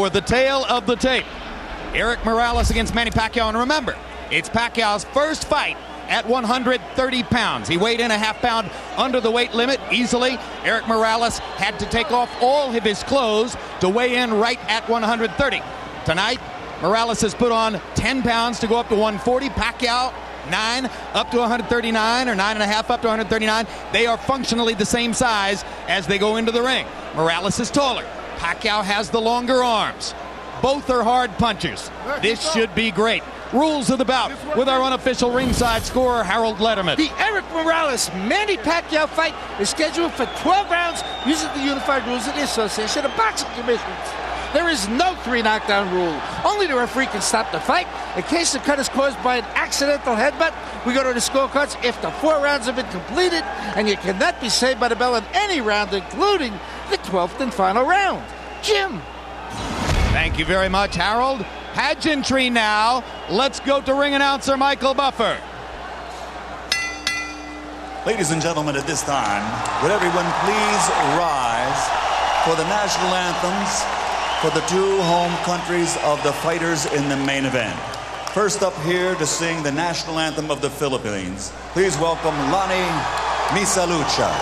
for the tale of the tape. Erik Morales against Manny Pacquiao. And remember, it's Pacquiao's first fight at 130 pounds. He weighed in a half pound under the weight limit easily. Erik Morales had to take off all of his clothes to weigh in right at 130. Tonight, Morales has put on 10 pounds to go up to 140. Pacquiao, 9 up to 139, or 9.5 up to 139. They are functionally the same size as they go into the ring. Morales is taller. Pacquiao has the longer arms. Both are hard punchers. This should be great. Rules of the bout with our unofficial ringside scorer, Harold Letterman. The Erik Morales-Manny Pacquiao fight is scheduled for 12 rounds using the unified rules of the Association of Boxing Commissions. There is no 3 knockdown rule. Only the referee can stop the fight. In case the cut is caused by an accidental headbutt, we go to the scorecards if the 4 rounds have been completed, and you cannot be saved by the bell in any round, including the 12th and final round. Jim. Thank you very much, Harold. Pageantry now. Let's go to ring announcer Michael Buffer. Ladies and gentlemen, at this time, would everyone please rise for the national anthems for the 2 home countries of the fighters in the main event. First up here to sing the national anthem of the Philippines, please welcome Lani Misalucha.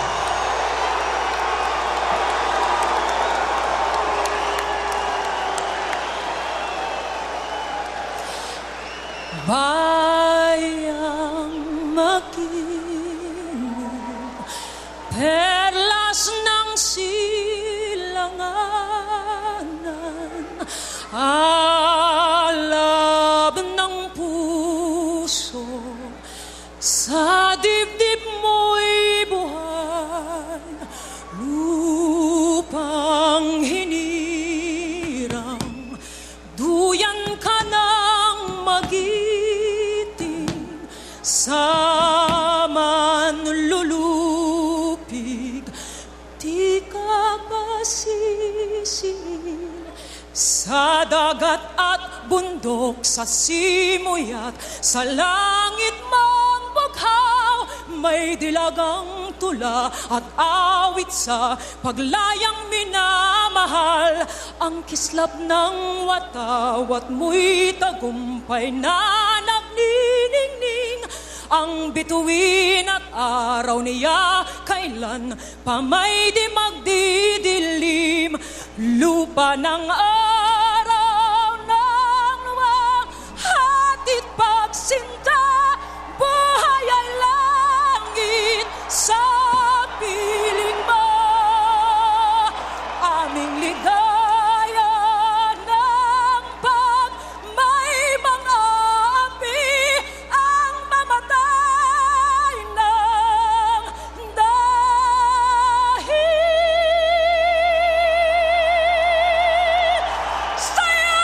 Bayang makinig, perlas ng silanganan, alab ng puso, sa dibdib mo'y buhay, lupang hinirang, duyan ka ng magiting, sa manlulupig, di ka masisingil, sa dagat at bundok, sa simoy at sa langit mang bughaw, may dilagang tula at awit sa paglayang minamahal, ang kislap ng watawat mo'y tagumpay na nagniningning, ang bituin at araw niya kailan pa may di magdidilim, lupa ng araw ng luwang hatid pagsinta, buhay ay langit sa piling mo, aming ligaya ng pag may mga api ang mamatay ng dahil sa'yo.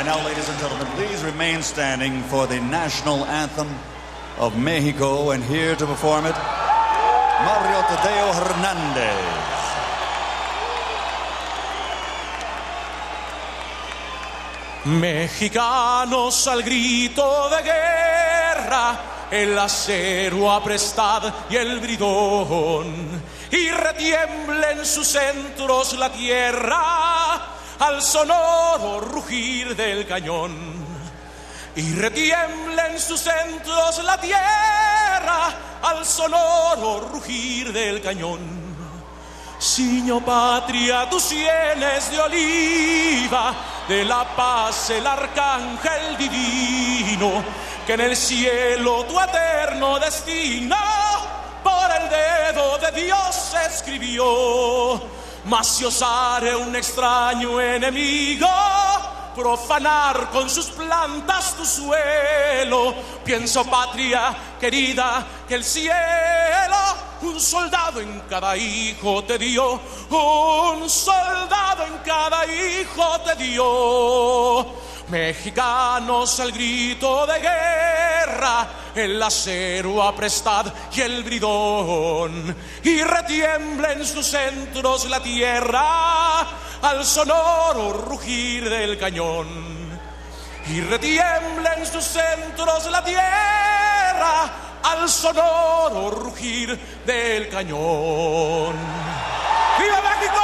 And now, ladies and gentlemen, please remain standing for the national anthem of Mexico, and here to perform it, Mario Tadeo Hernandez. Mexicanos al grito de guerra, el acero aprestad y el bridón, y retiembla en sus centros la tierra al sonoro rugir del cañón, y retiembla en sus centros la tierra al sonoro rugir del cañón. Ciño patria, tus sienes de oliva, de la paz el arcángel divino, que en el cielo tu eterno destino por el dedo de Dios escribió. Mas si osare un extraño enemigo profanar con sus plantas tu suelo, pienso, patria querida, que el cielo un soldado en cada hijo te dio, un soldado en cada hijo te dio. Mexicanos al grito de guerra, el acero aprestad y el bridón, y retiembla en sus centros la tierra al sonoro rugir del cañón. y retiembla en sus centros la tierra al sonoro rugir del cañón. ¡Viva México!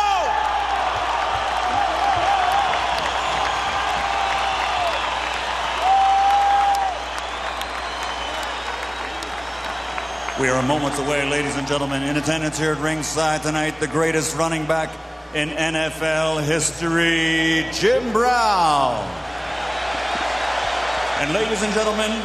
We are moments away, ladies and gentlemen. In attendance here at ringside tonight, the greatest running back in NFL history, Jim Brown. And ladies and gentlemen,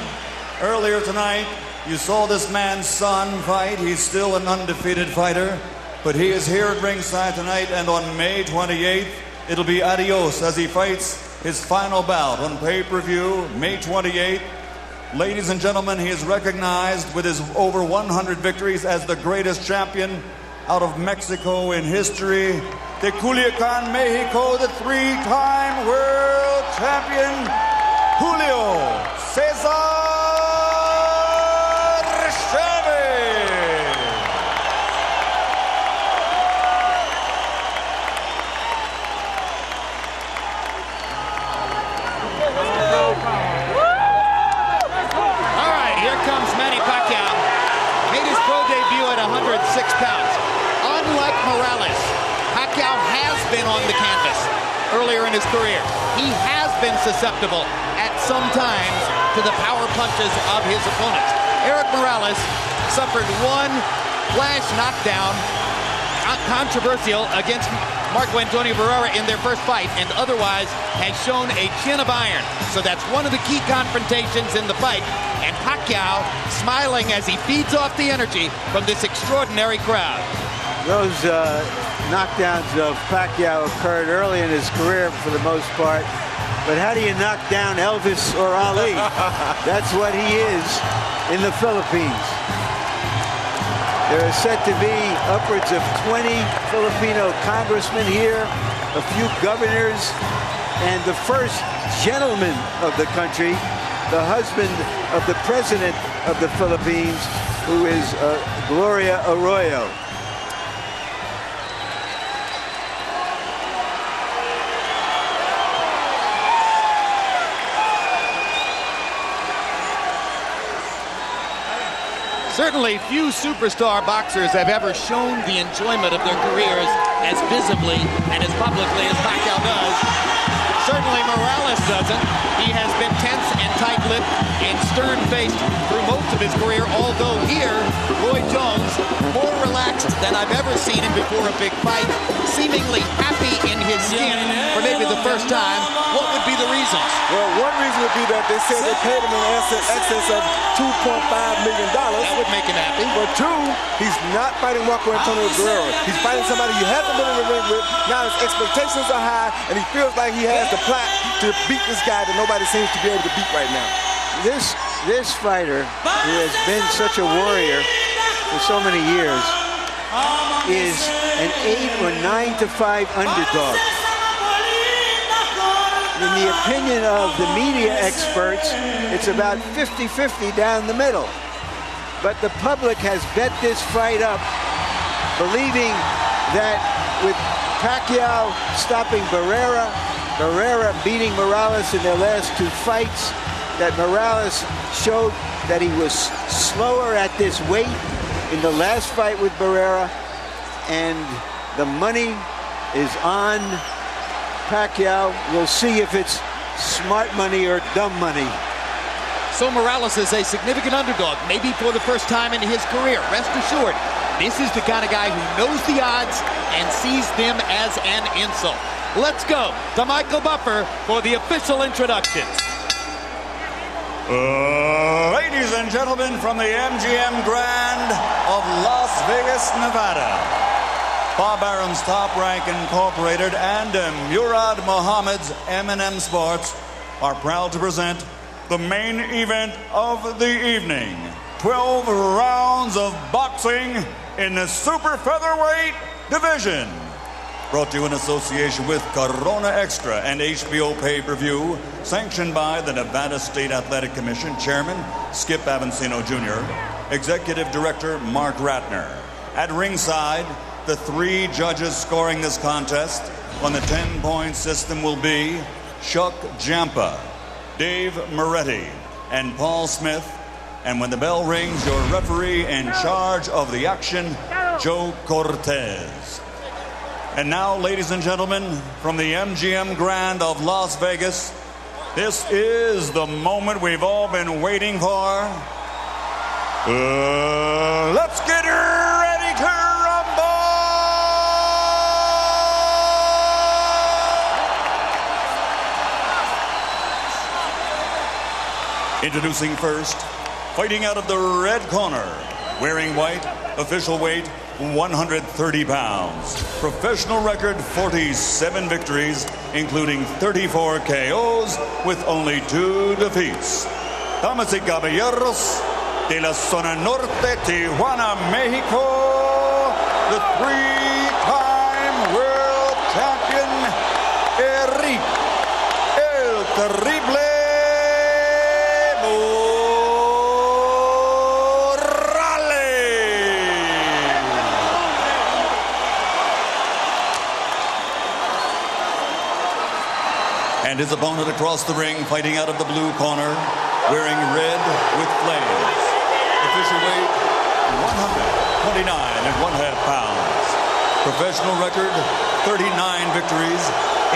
earlier tonight, you saw this man's son fight. He's still an undefeated fighter, but he is here at ringside tonight, and on May 28th, it'll be adios as he fights his final bout on pay-per-view, May 28th. Ladies and gentlemen, he is recognized with his over 100 victories as the greatest champion out of Mexico in history. De Culiacan, Mexico, the three-time world champion, Julio Cesar Chavez. Comes Manny Pacquiao, made his pro debut at 106 pounds. Unlike Morales, Pacquiao has been on the canvas earlier in his career. He has been susceptible at some times to the power punches of his opponents. Erik Morales suffered one flash knockdown, controversial, against Marco Antonio Barrera in their first fight, and otherwise has shown a chin of iron. So that's one of the key confrontations in the fight. And Pacquiao smiling as he feeds off the energy from this extraordinary crowd. Those knockdowns of Pacquiao occurred early in his career for the most part. But how do you knock down Elvis or Ali? That's what he is in the Philippines. There are said to be upwards of 20 Filipino congressmen here, a few governors, and the first gentleman of the country, the husband of the president of the Philippines, who is Gloria Arroyo. Certainly few superstar boxers have ever shown the enjoyment of their careers as visibly and as publicly as Pacquiao does. Certainly Morales doesn't. He has been tense and tight-lipped and stern-faced through most of his career, although here, Roy Jones, more relaxed than I've ever seen him before a big fight, seemingly happy in his skin for maybe the first time. What would be the reasons? Well, one reason would be that they said they paid him in excess of $2.5 million. That would make him happy. But two, he's not fighting Marco Antonio Barrera. He's fighting somebody he hasn't been in the ring with. Now his expectations are high, and he feels like he has the plot to beat this guy that nobody seems to be able to beat right now. This fighter, who has been such a warrior for so many years, is an 8 or 9 to 5 underdog. In the opinion of the media experts, it's about 50-50 down the middle. But the public has bet this fight up, believing that with Pacquiao stopping Barrera beating Morales in their last two fights, that Morales showed that he was slower at this weight in the last fight with Barrera, and the money is on Pacquiao. We'll see if it's smart money or dumb money. So Morales is a significant underdog, maybe for the first time in his career. Rest assured, this is the kind of guy who knows the odds and sees them as an insult. Let's go to Michael Buffer for the official introductions. Ladies and gentlemen, from the MGM Grand of Las Vegas, Nevada, Bob Arum's Top Rank Incorporated and Murad Muhammad's M&M Sports are proud to present the main event of the evening. 12 rounds of boxing in the super featherweight division. Brought to you in association with Corona Extra and HBO Pay-Per-View, sanctioned by the Nevada State Athletic Commission Chairman Skip Avancino Jr., Executive Director Mark Ratner. At ringside, the 3 judges scoring this contest on the 10-point system will be Chuck Jampa, Dave Moretti and Paul Smith. And when the bell rings, your referee in charge of the action, Joe Cortez. And now, ladies and gentlemen, from the MGM Grand of Las Vegas, this is the moment we've all been waiting for. Let's get ready to rumble! Introducing first, fighting out of the red corner, wearing white, official weight 130 pounds, professional record 47 victories, including 34 KOs with only 2 defeats. Damas y caballeros, de la zona norte, Tijuana, Mexico, the 3-time world champion, Erik El Terrible and his opponent across the ring, fighting out of the blue corner, wearing red with flames. Official weight, 129.5 pounds. Professional record, 39 victories,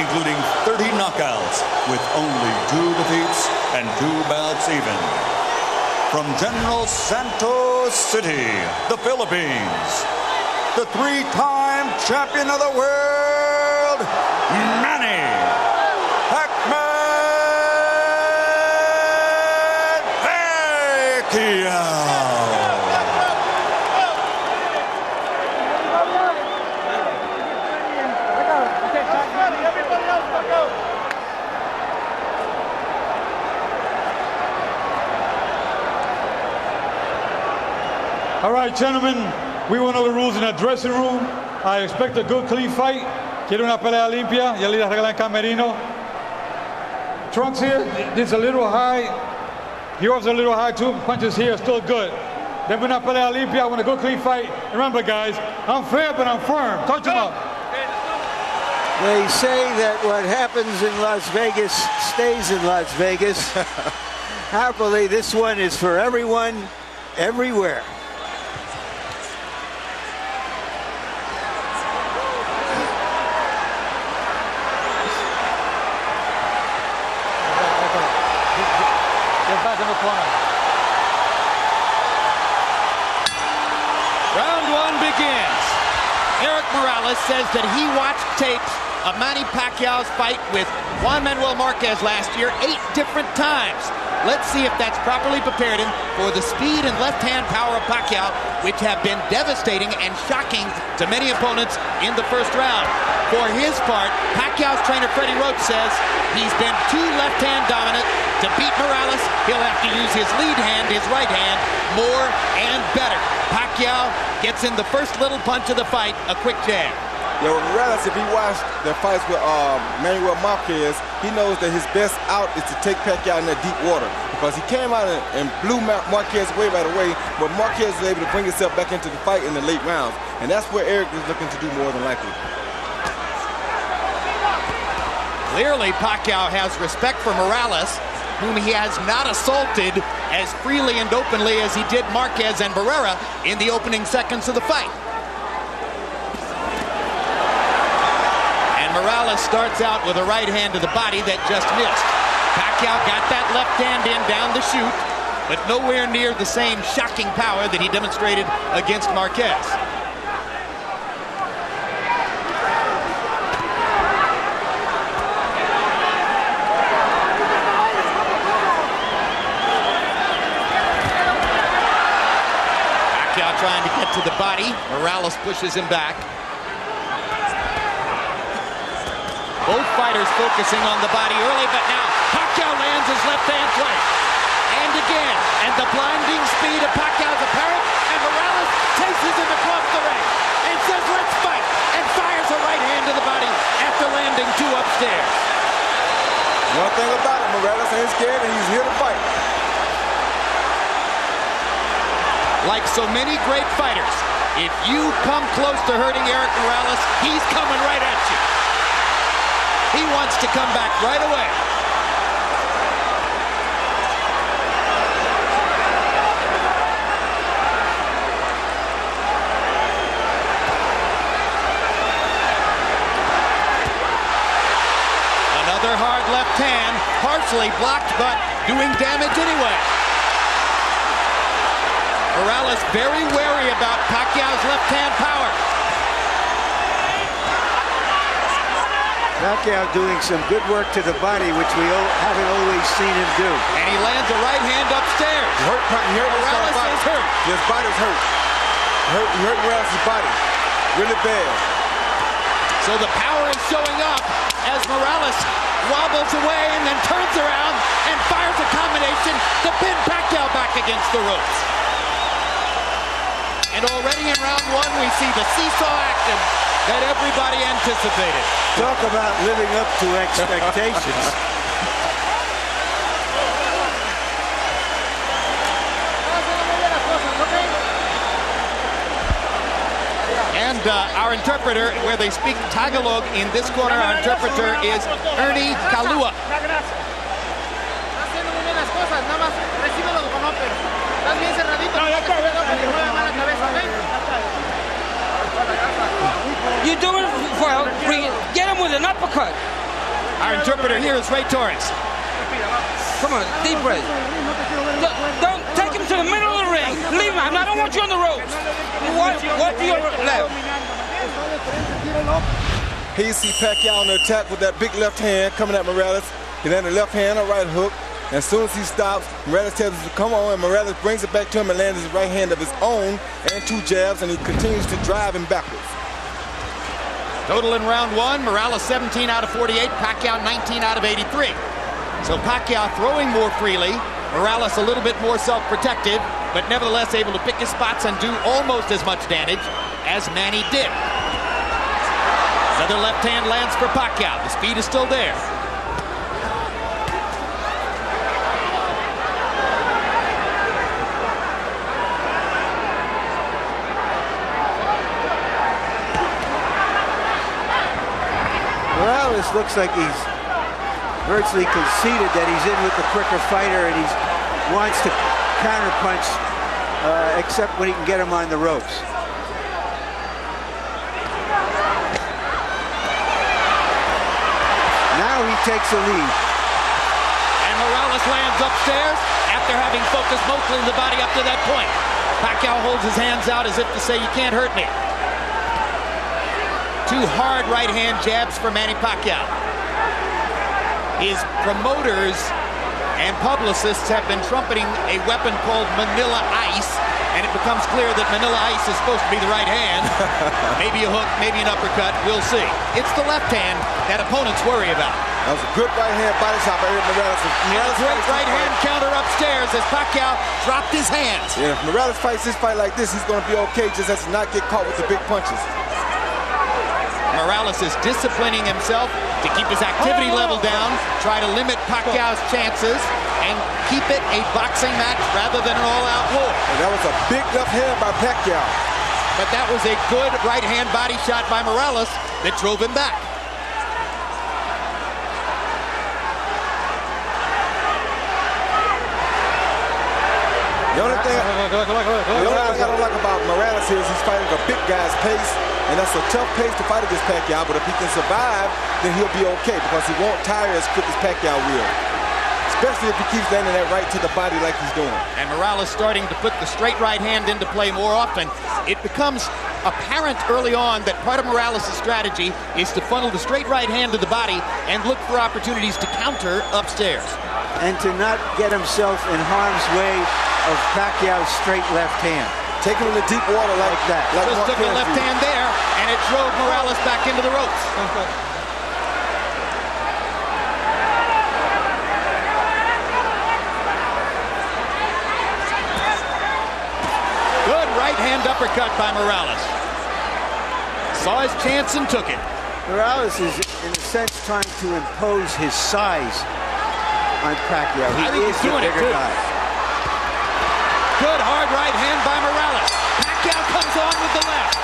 including 30 knockouts, with only 2 defeats and 2 bouts even. From General Santos City, the Philippines, the 3-time champion of the world, Manny Pacquiao. All right, gentlemen, we went over the rules in that dressing room. I expect a good, clean fight. Quiero una pelea limpia. Ya le regala el camerino. Trunks here, this is a little high. Yours a little high too. Punches here are still good. Then una pelea limpia. I want a good, clean fight. And remember, guys, I'm fair, but I'm firm. Touch them up. They say that what happens in Las Vegas stays in Las Vegas. Happily, this one is for everyone, everywhere. Round 1 begins. Erik Morales says that he watched tapes of Manny Pacquiao's fight with Juan Manuel Marquez last year 8 different times. Let's see if that's properly prepared him for the speed and left-hand power of Pacquiao, which have been devastating and shocking to many opponents in the first round. For his part, Pacquiao's trainer Freddie Roach says he's been too left-hand dominant. To beat Morales, he'll have to use his lead hand, his right hand, more and better. Pacquiao gets in the first little punch of the fight, a quick jab. Yeah, well, Morales, if he watched the fights with Manuel Marquez, he knows that his best out is to take Pacquiao in that deep water, because he came out and blew Marquez away right away, but Marquez was able to bring himself back into the fight in the late rounds, and that's where Erik is looking to do more than likely. Clearly, Pacquiao has respect for Morales, whom he has not assaulted as freely and openly as he did Marquez and Barrera in the opening seconds of the fight. And Morales starts out with a right hand to the body that just missed. Pacquiao got that left hand in down the chute, but nowhere near the same shocking power that he demonstrated against Marquez. Trying to get to the body. Morales pushes him back. Both fighters focusing on the body early, but now Pacquiao lands his left hand twice. And again, and the blinding speed of Pacquiao's apparent, and Morales chases him across the ring and says, "Let's fight," and fires a right hand to the body after landing 2 upstairs. One thing about it, Morales ain't scared and he's here to fight. Like so many great fighters, if you come close to hurting Erik Morales, he's coming right at you. He wants to come back right away. Eventually blocked, but doing damage anyway. Morales very wary about Pacquiao's left-hand power. Pacquiao doing some good work to the body, which we haven't always seen him do. And he lands a right hand upstairs. Morales is hurt. His body's hurt. He hurt Morales' body really bad. So the power is showing up as Morales wobbles away and then turns around and fires a combination to pin Pacquiao back against the ropes. And already in round one, we see the seesaw action that everybody anticipated. Talk about living up to expectations. And our interpreter, where they speak Tagalog in this corner, our interpreter is Ernie Kalua. You do it well. Get him with an uppercut. Our interpreter here is Ray Torres. Come on, deep breath. Don't take him to the middle of the ring. Leave him. I don't want you on the ropes. What to your left? Here you see Pacquiao on the attack with that big left hand coming at Morales. He landed a left hand, a right hook. And as soon as he stops, Morales tells him to come on, and Morales brings it back to him and lands his right hand of his own and 2 jabs, and he continues to drive him backwards. Total in round one, Morales 17 out of 48, Pacquiao 19 out of 83. So Pacquiao throwing more freely, Morales a little bit more self-protective, but nevertheless able to pick his spots and do almost as much damage as Manny did. Another left hand lands for Pacquiao. The speed is still there. Morales looks like he's virtually conceded that he's in with the quicker fighter, and he wants to counterpunch, except when he can get him on the ropes. Now he takes a lead. And Morales lands upstairs after having focused mostly the body up to that point. Pacquiao holds his hands out as if to say, you can't hurt me. 2 hard right hand jabs for Manny Pacquiao. His promoters and publicists have been trumpeting a weapon called Manila Ice, and it becomes clear that Manila Ice is supposed to be the right hand. Maybe a hook, maybe an uppercut, we'll see. It's the left hand that opponents worry about. That was a good right hand body shot by Erik Morales. A great right hand counter upstairs as Pacquiao dropped his hands. Yeah, if Morales fights this fight like this, he's going to be okay, just has to not get caught with the big punches. Morales is disciplining himself to keep his activity level down, try to limit Pacquiao's chances, and keep it a boxing match rather than an all-out war. And that was a big left hand by Pacquiao. But that was a good right-hand body shot by Morales that drove him back. The only thing I don't like about Morales here is he's fighting a big guy's pace, and that's a tough pace to fight against Pacquiao, but if he can survive, then he'll be okay because he won't tire as quick as Pacquiao will. Especially if he keeps landing that right to the body like he's doing. And Morales starting to put the straight right hand into play more often. It becomes apparent early on that part of Morales' strategy is to funnel the straight right hand to the body and look for opportunities to counter upstairs. And to not get himself in harm's way of Pacquiao's straight left hand. Take him in the deep water like that. Just took the left hand there, and it drove Morales back into the ropes. Good right hand uppercut by Morales. Saw his chance and took it. Morales is, in a sense, trying to impose his size on Pacquiao. He is the bigger guy. Good hard right hand by Morales. Pacquiao comes on with the left.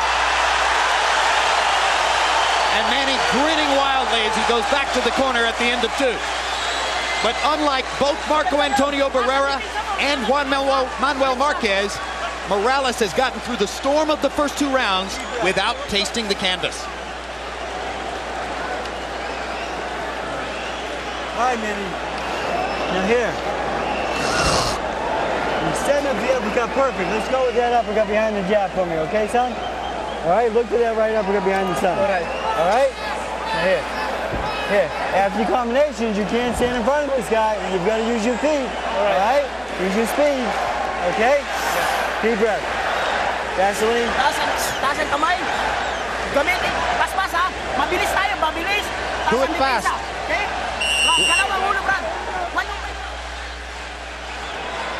And Manny grinning wildly as he goes back to the corner at the end of 2. But unlike both Marco Antonio Barrera and Juan Manuel Marquez, Morales has gotten through the storm of the first 2 rounds without tasting the canvas. Hi, Manny. Now here. Instead of the uppercut, perfect. Let's go with that uppercut behind the jab for me, okay, son? All right, look for that right uppercut behind the son. All right. All right? Now here. Here. After the combinations, you can't stand in front of this guy. You've got to use your feet. All right? Use your speed. Okay? Deep breath. Gasoline. Taas ang kamay. Gamitin. Paspas ha. Mabilis tayo, mabilis. Do it fast. Okay? Galaw ang ulo, Brad.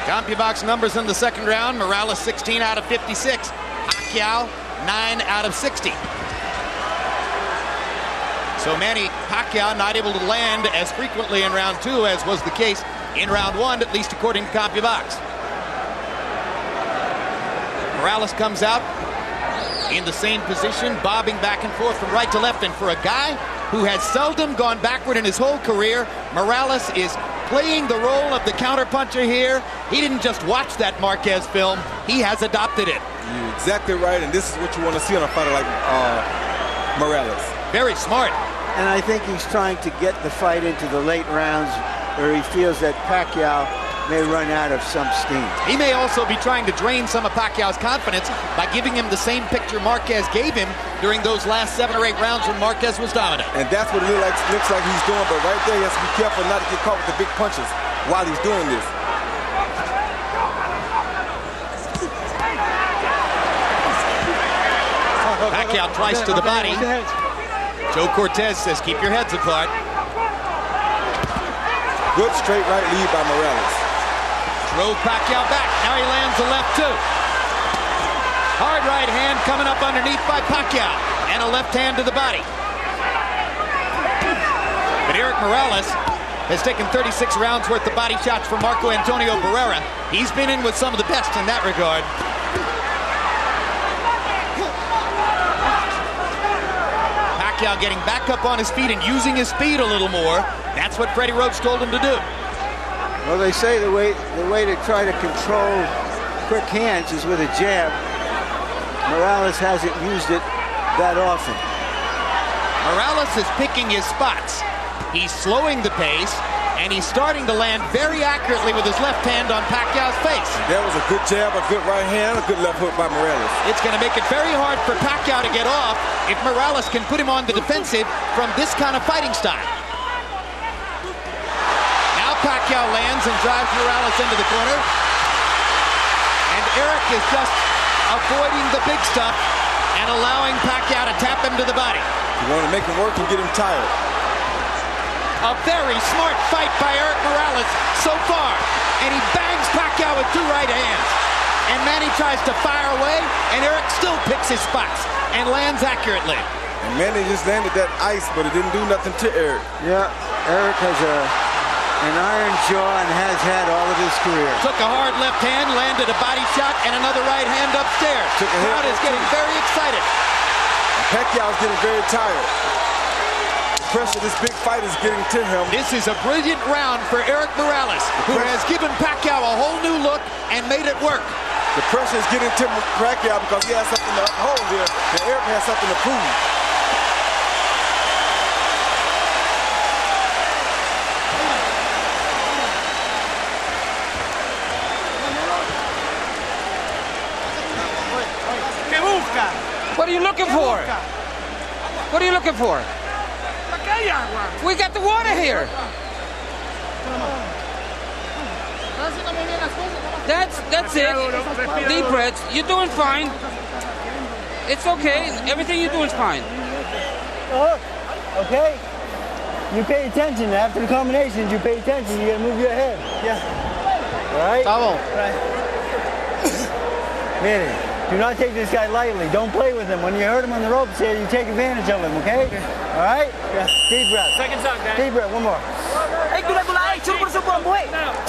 CompuBox numbers in the second round. Morales 16 out of 56. Pacquiao 9 out of 60. So Manny Pacquiao not able to land as frequently in round 2 as was the case in round 1, at least according to CompuBox. Morales comes out in the same position, bobbing back and forth from right to left. And for a guy who has seldom gone backward in his whole career, Morales is playing the role of the counterpuncher here. He didn't just watch that Marquez film, he has adopted it. You're exactly right, and this is what you want to see on a fighter like Morales. Very smart. And I think he's trying to get the fight into the late rounds where he feels that Pacquiao may run out of some steam. He may also be trying to drain some of Pacquiao's confidence by giving him the same picture Marquez gave him during those last 7 or 8 rounds when Marquez was dominant. And that's what it looks like he's doing, but right there he has to be careful not to get caught with the big punches while he's doing this. Pacquiao tries to the body. Joe Cortez says, keep your heads apart. Good straight right lead by Morales. Drove Pacquiao back. Now he lands the left too. Hard right hand coming up underneath by Pacquiao. And a left hand to the body. But Erik Morales has taken 36 rounds worth of body shots from Marco Antonio Barrera. He's been in with some of the best in that regard. Pacquiao getting back up on his feet and using his speed a little more. That's what Freddie Roach told him to do. Well, they say the way to try to control quick hands is with a jab. Morales hasn't used it that often. Morales is picking his spots. He's slowing the pace, and he's starting to land very accurately with his left hand on Pacquiao's face. That was a good jab, a good right hand, a good left hook by Morales. It's going to make it very hard for Pacquiao to get off if Morales can put him on the defensive from this kind of fighting style. Pacquiao lands and drives Morales into the corner. And Erik is just avoiding the big stuff and allowing Pacquiao to tap him to the body. You want to make him work and get him tired. A very smart fight by Erik Morales so far. And he bangs Pacquiao with 2 right hands. And Manny tries to fire away, and Erik still picks his spots and lands accurately. And Manny just landed that ice, but it didn't do nothing to Erik. Yeah, Erik has an iron jaw and has had all of his career. Took a hard left hand, landed a body shot, and another right hand upstairs. The crowd is getting very excited. Pacquiao's getting very tired. The pressure of this big fight is getting to him. This is a brilliant round for Erik Morales, who has given Pacquiao a whole new look and made it work. The pressure is getting to Pacquiao because he has something to hold here, and Erik has something to prove. What are you looking for? What are you looking for? We got the water here. That's it. Deep breaths. You're doing fine. It's okay. Everything you're doing is fine. Okay? You pay attention. After the combinations, you pay attention. You gotta move your head. Yeah. All right? Right. Manny. Do not take this guy lightly. Don't play with him. When you hurt him on the ropes here, you take advantage of him, okay? All right? Yeah. Deep breath. Second time, guys. Deep breath. One more.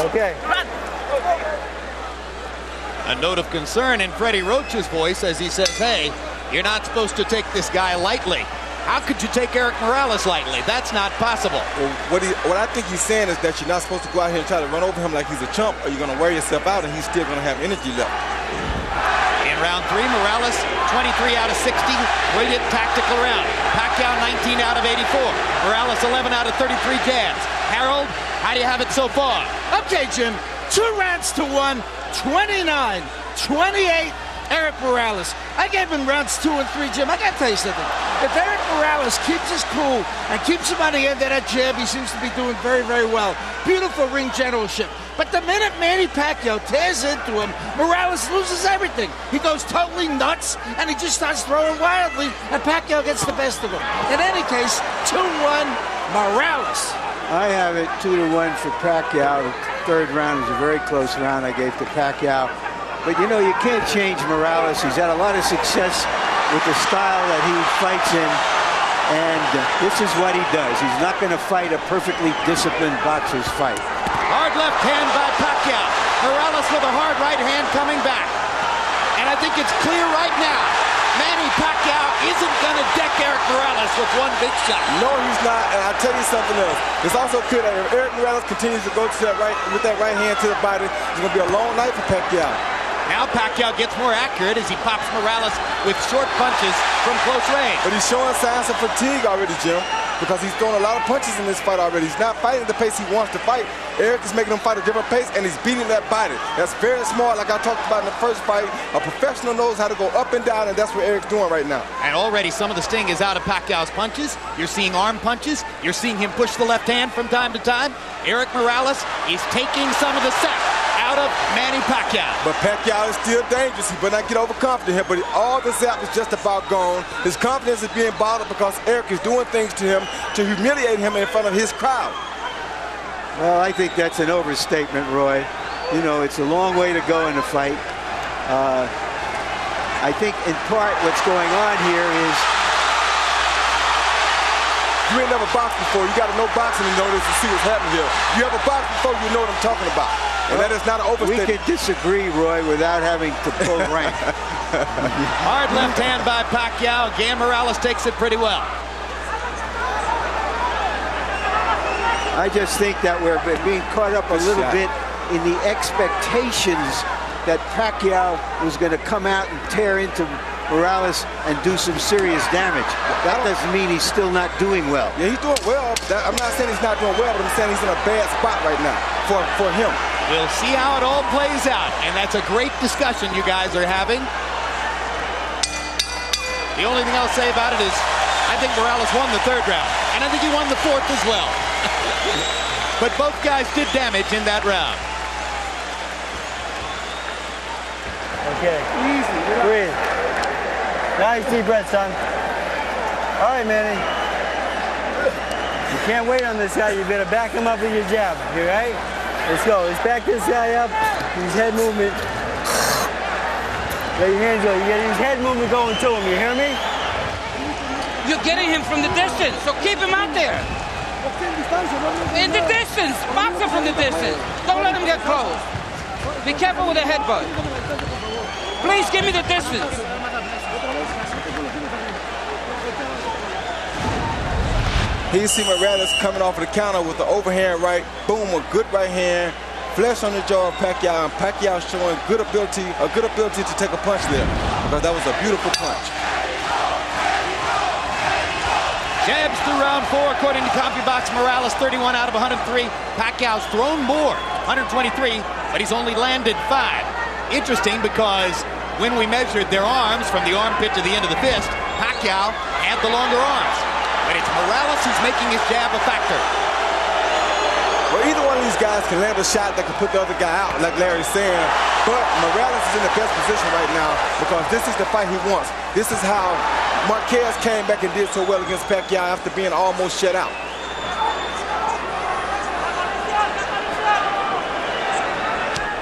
Okay. A note of concern in Freddie Roach's voice as he says, hey, you're not supposed to take this guy lightly. How could you take Erik Morales lightly? That's not possible. Well, what I think he's saying is that you're not supposed to go out here and try to run over him like he's a chump, or you're going to wear yourself out and he's still going to have energy left. In round 3, Morales, 23 out of 60. Brilliant tactical round. Pacquiao, 19 out of 84. Morales, 11 out of 33 jabs. Harold, how do you have it so far? Okay, Jim. 2 rounds to 1, 29-28. Erik Morales. I gave him rounds 2 and 3, Jim. I got to tell you something. If Erik Morales keeps his cool and keeps him on the end of that jab, he seems to be doing very, very well. Beautiful ring generalship. But the minute Manny Pacquiao tears into him, Morales loses everything. He goes totally nuts, and he just starts throwing wildly, and Pacquiao gets the best of him. In any case, 2-1, Morales. I have it 2-1 for Pacquiao. The third round is a very close round I gave to Pacquiao. But, you know, you can't change Morales. He's had a lot of success with the style that he fights in. And this is what he does. He's not going to fight a perfectly disciplined boxer's fight. Hard left hand by Pacquiao. Morales with a hard right hand coming back. And I think it's clear right now, Manny Pacquiao isn't going to deck Erik Morales with one big shot. No, he's not. And I'll tell you something else. It's also clear that if Erik Morales continues to go to that with that right hand to the body, it's going to be a long night for Pacquiao. Now Pacquiao gets more accurate as he pops Morales with short punches from close range. But he's showing signs of fatigue already, Jim, because he's throwing a lot of punches in this fight already. He's not fighting the pace he wants to fight. Erik is making him fight a different pace, and he's beating that body. That's very smart, like I talked about in the first fight. A professional knows how to go up and down, and that's what Erik's doing right now. And already some of the sting is out of Pacquiao's punches. You're seeing arm punches. You're seeing him push the left hand from time to time. Erik Morales is taking some of the set out of Manny Pacquiao. But Pacquiao is still dangerous. He better not get overconfident here, but all the zap is just about gone. His confidence is being bottled because Erik is doing things to him to humiliate him in front of his crowd. Well, I think that's an overstatement, Roy. You know, it's a long way to go in the fight. I think in part what's going on here is you ain't never boxed before. You got to know boxing in order to see what's happening here. You ever boxed before, you know what I'm talking about. And that is not an overstatement. We can disagree, Roy, without having to pull rank. Hard left hand by Pacquiao. Again, Morales takes it pretty well. I just think that we're being caught up a little bit in the expectations that Pacquiao was going to come out and tear into Morales and do some serious damage. That doesn't mean he's still not doing well. Yeah, he's doing well. I'm not saying he's not doing well, but I'm saying he's in a bad spot right now for him. We'll see how it all plays out, and that's a great discussion you guys are having. The only thing I'll say about it is I think Morales won the third round, and I think he won the fourth as well. But both guys did damage in that round. Okay. Easy. Breathe. Nice deep breath, son. All right, Manny. You can't wait on this guy. You better back him up with your jab. You right? Let's go. Let's back this guy up. His head movement. Let your hands go. You get his head movement going to him. You hear me? You're getting him from the distance, so keep him out there. In the distance. Box him from the distance. Don't let him get close. Be careful with the headbutt. Please give me the distance. Here you see Morales coming off of the counter with the overhand right. Boom, a good right hand. Flesh on the jaw of Pacquiao, and Pacquiao showing a good ability to take a punch there, because that was a beautiful punch. Jabs through round 4, according to CompuBox. Morales 31 out of 103. Pacquiao's thrown more, 123, but he's only landed 5. Interesting, because when we measured their arms from the armpit to the end of the fist, Pacquiao had the longer arms. But it's Morales who's making his jab a factor. Well, either one of these guys can land a shot that can put the other guy out, like Larry's saying. But Morales is in the best position right now because this is the fight he wants. This is how Marquez came back and did so well against Pacquiao after being almost shut out.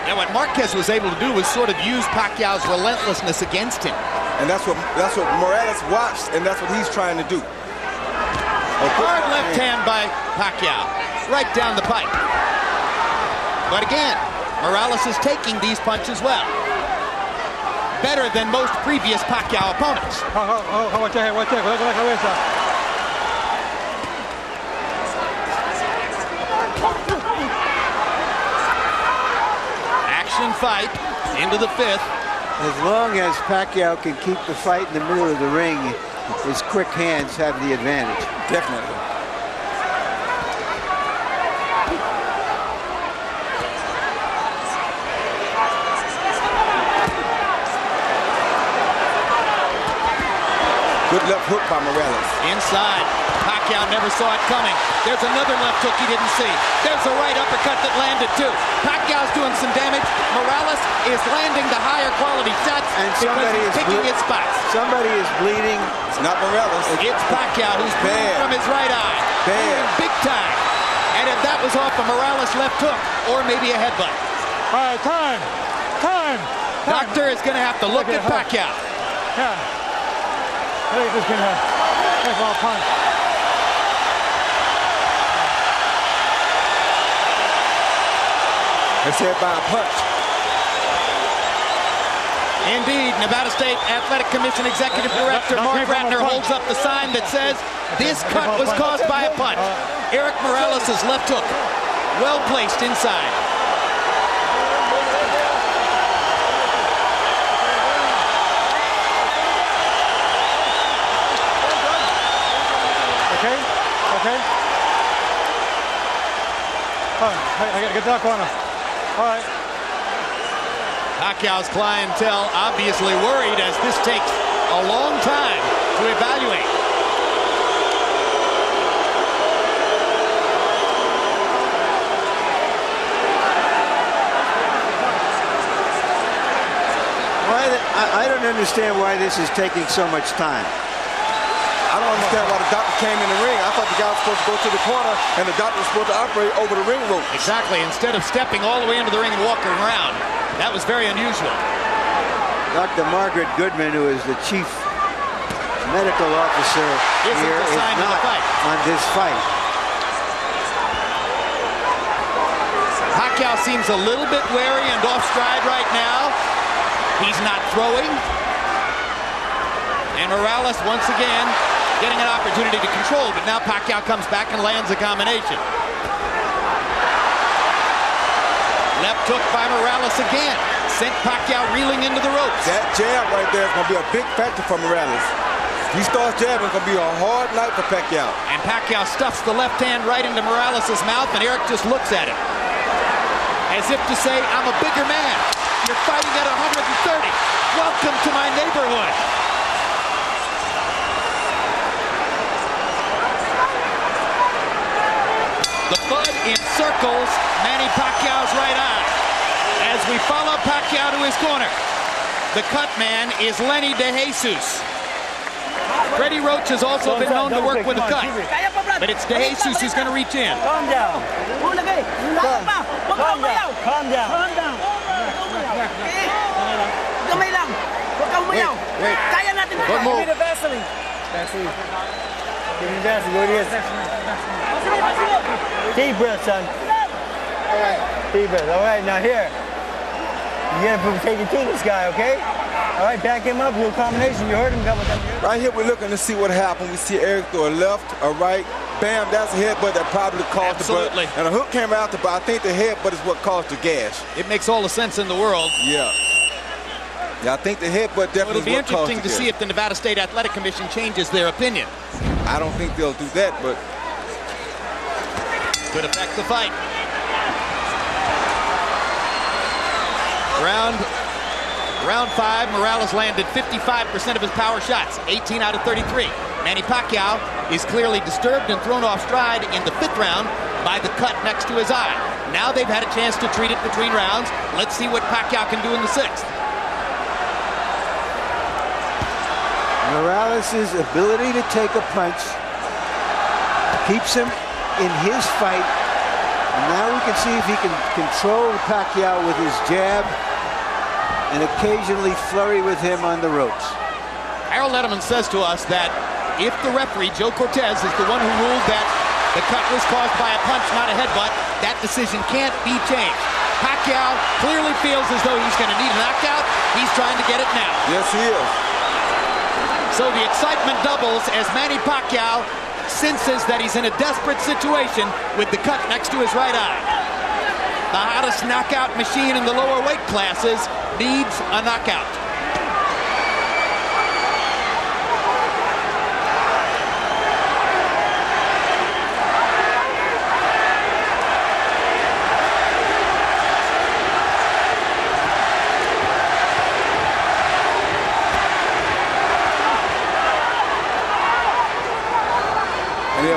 Yeah, what Marquez was able to do was sort of use Pacquiao's relentlessness against him. And that's what Morales watched, and that's what he's trying to do. A hard left hand by Pacquiao, right down the pipe. But again, Morales is taking these punches well. Better than most previous Pacquiao opponents. Action fight into the 5th. As long as Pacquiao can keep the fight in the middle of the ring, his quick hands have the advantage. Definitely. Good left hook by Morales. Inside. Pacquiao never saw it coming. There's another left hook he didn't see. There's a right uppercut that landed too. Pacquiao's doing some damage. Morales is landing the higher quality shots And because somebody he's is picking his spots. Somebody is bleeding. It's not Morales. It's Pacquiao who's bleeding bad. from his right eye. Bad. Big time. And if that was off a Morales left hook or maybe a headbutt. All right, time. Doctor is going to have to look at Pacquiao. Yeah. Look at this guy. That's all punch. It's hit by a punch. Indeed, Nevada State Athletic Commission Executive Director Mark Ratner holds up the sign that says this cut was caused by a punch. Erik Morales' left hook, well placed inside. Okay. All right, I got to get that corner. All right. Pacquiao's clientele obviously worried as this takes a long time to evaluate. I don't understand why this is taking so much time. I don't understand why the doctor came in the ring. I thought the guy was supposed to go to the corner and the doctor was supposed to operate over the ring rope. Exactly, instead of stepping all the way into the ring and walking around. That was very unusual. Dr. Margaret Goodman, who is the chief medical officer here, is not on this fight. Pacquiao seems a little bit wary and off stride right now. He's not throwing. And Morales once again getting an opportunity to control, but now Pacquiao comes back and lands a combination. Left hook by Morales again. Sent Pacquiao reeling into the ropes. That jab right there is going to be a big factor for Morales. If he starts jabbing, it's going to be a hard night for Pacquiao. And Pacquiao stuffs the left hand right into Morales' mouth, and Erik just looks at him. As if to say, I'm a bigger man. You're fighting at 130. Welcome to my neighborhood. The blood encircles Manny Pacquiao's right eye. As we follow Pacquiao to his corner, the cut man is Lenny DeJesus. Freddie Roach has also been known to work with a cut, but it's DeJesus who's going to reach in. Calm down. Calm down. Kamay lang. Huwag kang umayaw. Kaya natin ito. Give me the Vaseline. Vaseline. Give me the Vaseline. What it is. Deep breath, son. All right. Deep breath. All right, now here. You're going to take it to this guy, okay? All right, back him up. Do a combination. You heard him a couple times. Right here, we're looking to see what happened. We see Erik throw a left, a right. Bam, that's a headbutt that probably caused the butt. And a hook came out, but I think the headbutt is what caused the gash. It makes all the sense in the world. Yeah. Yeah, I think the headbutt definitely It'll be interesting to see if the Nevada State Athletic Commission changes their opinion. I don't think they'll do that, but could affect the fight. Round 5, Morales landed 55% of his power shots, 18 out of 33. Manny Pacquiao is clearly disturbed and thrown off stride in the 5th round by the cut next to his eye. Now they've had a chance to treat it between rounds. Let's see what Pacquiao can do in the 6th. Morales' ability to take a punch keeps him in his fight. And now we can see if he can control Pacquiao with his jab and occasionally flurry with him on the ropes. Harold Letterman says to us that if the referee, Joe Cortez, is the one who ruled that the cut was caused by a punch, not a headbutt, that decision can't be changed. Pacquiao clearly feels as though he's going to need a knockout. He's trying to get it now. Yes, he is. So the excitement doubles as Manny Pacquiao senses that he's in a desperate situation with the cut next to his right eye. The hottest knockout machine in the lower weight classes needs a knockout.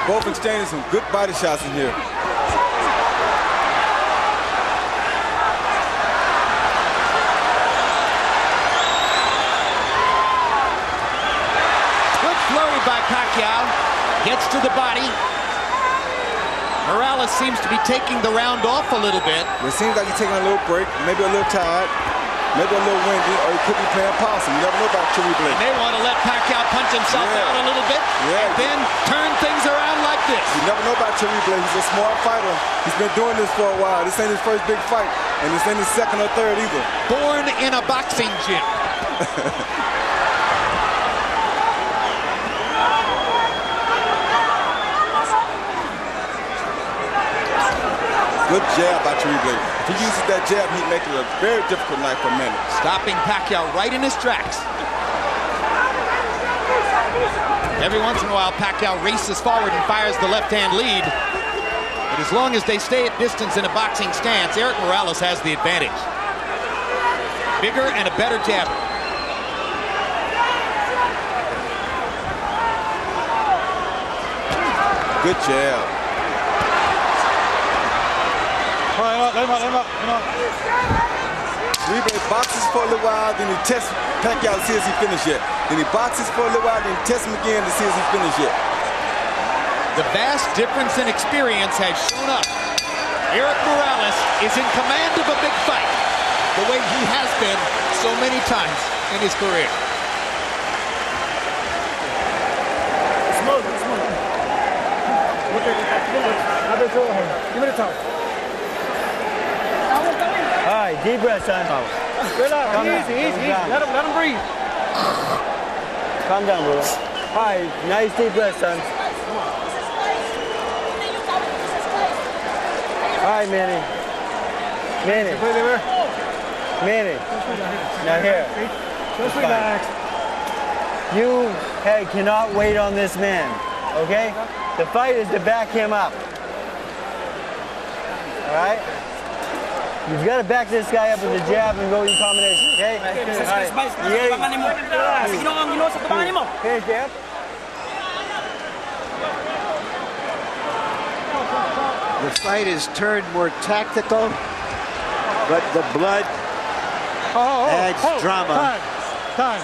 Both exchanging some good body shots in here. Good flurry by Pacquiao. Gets to the body. Morales seems to be taking the round off a little bit. It seems like he's taking a little break, maybe a little tired, maybe a little windy, or he could be playing possum. You never know about Chewy Blake. They want to let Pacquiao punch himself out a little bit, and then turn things around like this. You never know about Chewy Blake. He's a smart fighter. He's been doing this for a while. This ain't his first big fight, and this ain't his second or third either. Born in a boxing gym. Good jab by Chewy Blake. If he uses that jab, he'd make it a very difficult night for Manny. Stopping Pacquiao right in his tracks. Every once in a while, Pacquiao races forward and fires the left-hand lead. But as long as they stay at distance in a boxing stance, Erik Morales has the advantage. Bigger and a better jabber. Good jab. All right, let him up. Chewy Blake boxes for a little while, then he tests Pacquiao to see if he finished yet. Then he boxes for a little while, then he tests him again to see if he finished yet. The vast difference in experience has shown up. Erik Morales is in command of a big fight, the way he has been so many times in his career. Smooth. Give me the top. All right, deep breath, son. Relax, easy. Let him breathe. Calm down, bro. All right, nice deep breath, son. All right, Manny. Now here. Just relax. You cannot wait on this man, okay? The fight is to back him up. All right? You've got to back this guy up with a jab and go in combination, okay? All right. Okay, jab. The fight is turned more tactical, but the blood adds drama Time.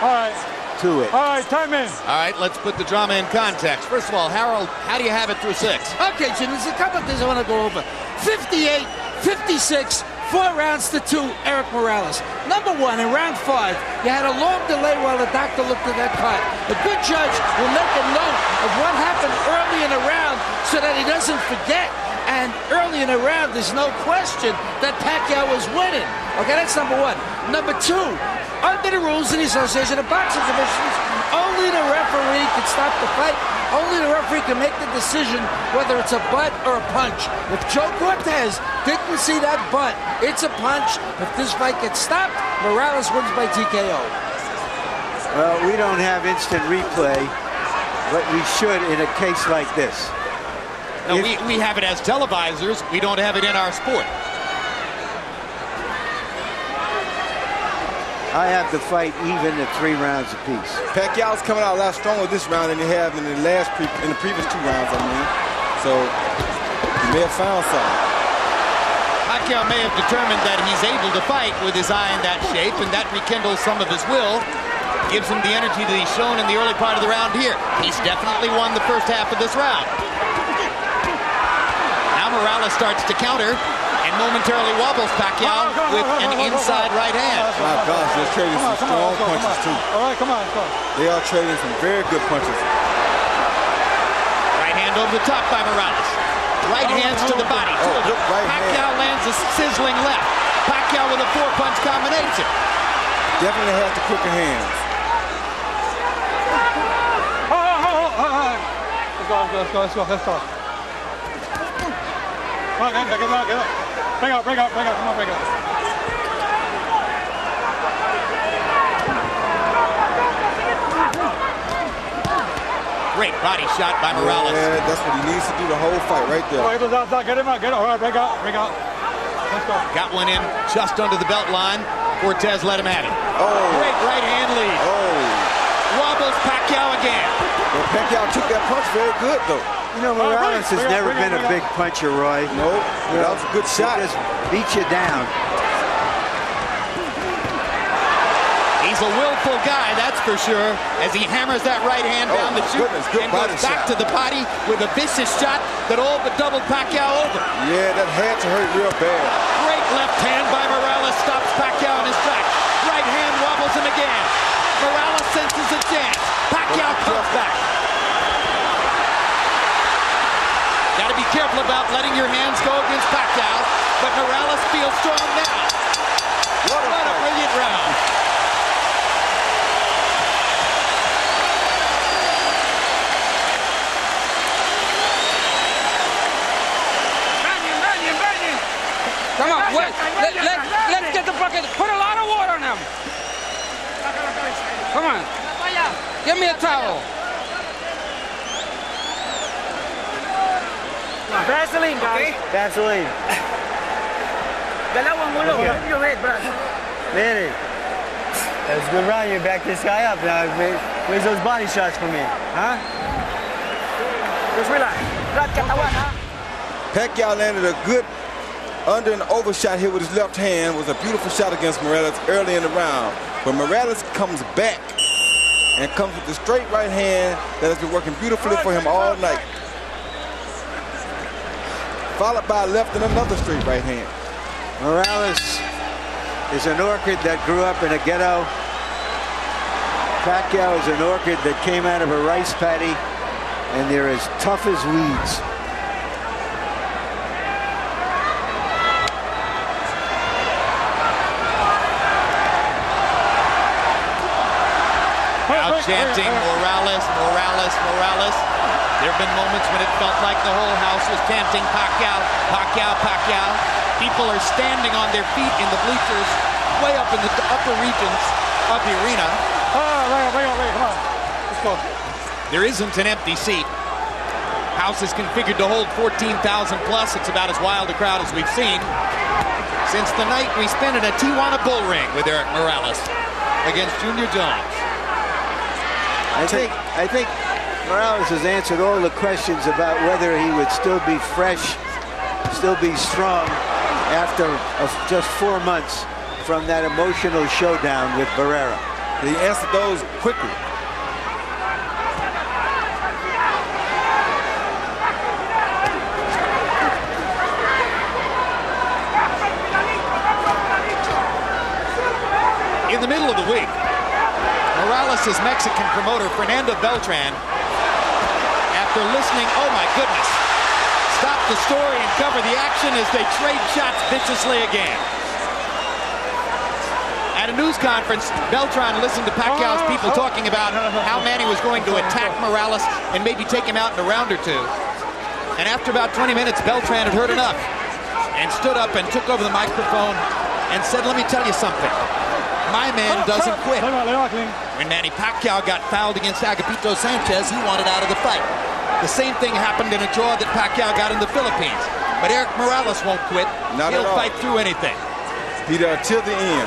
All right. to it. All right, time in. All right, let's put the drama in context. First of all, Harold, how do you have it through 6? Okay, Jim, there's a couple of things I want to go over. 58, 56, 4 rounds to 2, Erik Morales. Number 1, in round 5, you had a long delay while the doctor looked at that card. A good judge will make a note of what happened early in the round so that he doesn't forget. And early in the round, there's no question that Pacquiao was winning. Okay, that's number 1. Number 2, under the rules of the Association of Boxing Commissions, only the referee can stop the fight. Only the referee can make the decision whether it's a butt or a punch. If Joe Cortez didn't see that butt, it's a punch. If this fight gets stopped, Morales wins by TKO. Well, we don't have instant replay, but we should in a case like this. No, we have it as televisors. We don't have it in our sport. I have the fight even at 3 rounds apiece. Pacquiao's coming out a lot stronger this round than he have in the previous 2 rounds, I mean. So he may have found something. Pacquiao may have determined that he's able to fight with his eye in that shape, and that rekindles some of his will. Gives him the energy that he's shown in the early part of the round here. He's definitely won the first half of this round. Now Morales starts to counter and momentarily wobbles Pacquiao with an inside right hand. My gosh, they're trading some strong punches too. All right, come on. They are trading some very good punches. Right hand over the top by Morales. Right hands to the body. Pacquiao lands a sizzling left. Pacquiao with a 4-punch combination. Definitely has the quicker hands. Let's go. Come on, get up. Break out. Come on, break out. Great body shot by Morales. Yeah, that's what he needs to do the whole fight right there. Get him out. All right, break out. Let's go. Got one in just under the belt line. Cortez let him have it. Oh. Great right hand lead. Oh. Wobbles Pacquiao again. But Pacquiao took that punch very good, though. You know, Morales has never been a big puncher, Roy. No, that was a good shot. He just beat you down. He's a willful guy, that's for sure, as he hammers that right hand down the chute and goes back to the body with a vicious shot that all but doubled Pacquiao over. Yeah, that had to hurt real bad. Great left hand by Morales stops Pacquiao in his tracks. Right hand wobbles him again. Morales senses a chance. Pacquiao comes back. Got to be careful about letting your hands go against Pacquiao, but Morales feels strong now. What a brilliant round. Come on, let's get the bucket. Put a lot of water on him. Come on. Give me a towel. Vaseline, guys. Okay. Vaseline. Manny, that was a good round. You backed this guy up. Now, where's those body shots for me? Huh? Just relax. Pacquiao landed a good under and overshot here with his left hand. Was a beautiful shot against Morales early in the round. But Morales comes back and comes with the straight right hand that has been working beautifully for him all night. Followed by a left and another straight right hand. Morales is an orchid that grew up in a ghetto. Pacquiao is an orchid that came out of a rice paddy, and they're as tough as weeds. Now chanting Morales, Morales, Morales. There have been moments when it felt like the whole house was chanting Pacquiao, Pacquiao, Pacquiao. People are standing on their feet in the bleachers way up in the upper regions of the arena. Come on. Let's go. There isn't an empty seat. House is configured to hold 14,000 plus. It's about as wild a crowd as we've seen since the night we spent in a Tijuana bull ring with Erik Morales against Junior Jones. I think Morales has answered all the questions about whether he would still be fresh, still be strong after just 4 months from that emotional showdown with Barrera. He answered those quickly. In the middle of the week, Morales' Mexican promoter, Fernando Beltran, after listening, oh my goodness, stopped the story and covered the action as they trade shots viciously again. At a news conference, Beltran listened to Pacquiao's people talking about how Manny was going to attack Morales and maybe take him out in a round or two. And after about 20 minutes, Beltran had heard enough and stood up and took over the microphone and said, let me tell you something. My man doesn't quit. When Manny Pacquiao got fouled against Agapito Sanchez, he wanted out of the fight. The same thing happened in a draw that Pacquiao got in the Philippines. But Erik Morales won't quit. He'll fight through anything. He there till the end.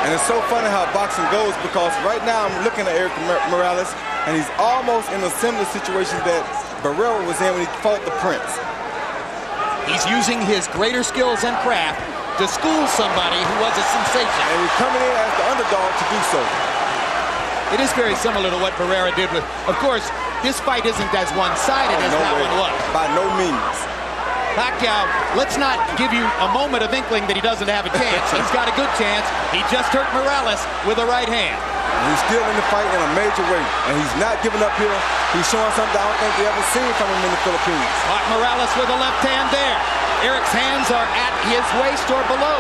And it's so funny how boxing goes, because right now I'm looking at Erik Morales, and he's almost in a similar situation that Barrera was in when he fought the Prince. He's using his greater skills and craft to school somebody who was a sensation. And he's coming in as the underdog to do so. It is very similar to what Barrera did with, of course, this fight isn't as one-sided as that one was. By no means. Pacquiao, let's not give you a moment of inkling that he doesn't have a chance. He's got a good chance. He just hurt Morales with a right hand. He's still in the fight in a major way, and he's not giving up here. He's showing something I don't think we ever seen from him in the Philippines. Caught Morales with a left hand there. Erik's hands are at his waist or below.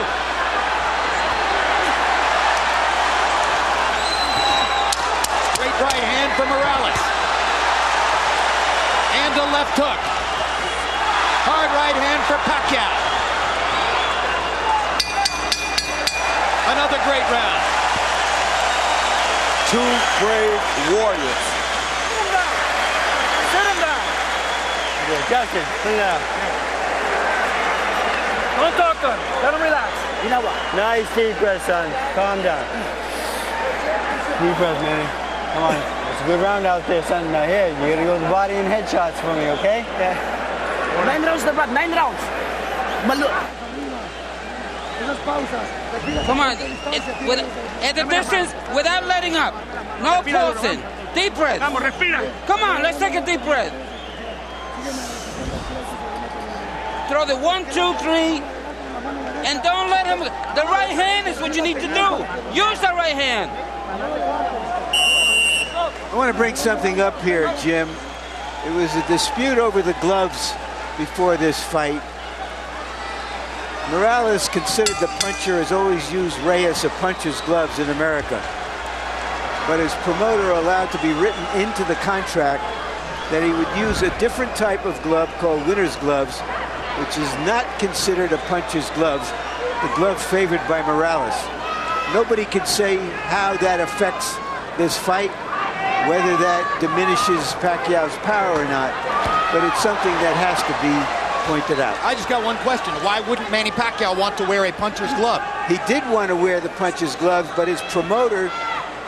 Straight right hand for Morales. And a left hook. Hard right hand for Pacquiao. Another great round. Two brave warriors. Sit him down. Sit him down. Yeah, Justin, clean it up. Don't talk to him. Let him relax. You know what? Nice deep breath, son. Calm down. Deep breath, Manny. Come on. Let's It's a good round out there, son. Now here, you gotta go with the body and headshots for me, okay? Yeah. 9 rounds na, Brad. 9 rounds. Come on. At the distance, without letting up. No pausing. Deep breath. Come on, let's take a deep breath. Throw the 1, 2, 3. And don't let him. The right hand is what you need to do. Use the right hand. I want to bring something up here, Jim. It was a dispute over the gloves before this fight. Morales, considered the puncher, has always used Reyes, a puncher's gloves in America. But his promoter allowed to be written into the contract that he would use a different type of glove called winner's gloves, which is not considered a puncher's gloves, the glove favored by Morales. Nobody can say how that affects this fight, whether that diminishes Pacquiao's power or not, but it's something that has to be pointed out. I just got one question. Why wouldn't Manny Pacquiao want to wear a puncher's glove? He did want to wear the puncher's gloves, but his promoter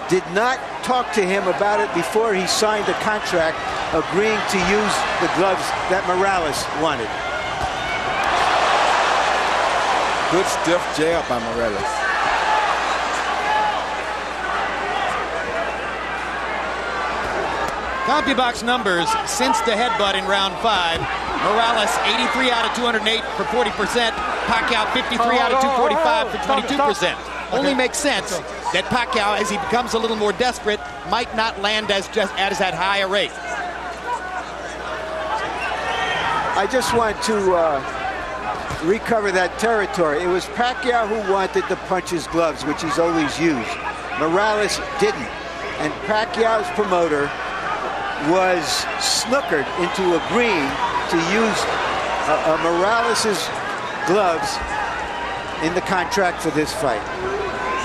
did not talk to him about it before he signed the contract, agreeing to use the gloves that Morales wanted. Good stiff jab by Morales. CompuBox numbers since the headbutt in round 5. Morales 83 out of 208 for 40%. Pacquiao 53 out of 245 for 22%. Only makes sense that Pacquiao, as he becomes a little more desperate, might not land as that high a rate. I just want to recover that territory. It was Pacquiao who wanted the puncher's gloves, which he's always used. Morales didn't. And Pacquiao's promoter was snookered into agreeing to use Morales' gloves in the contract for this fight.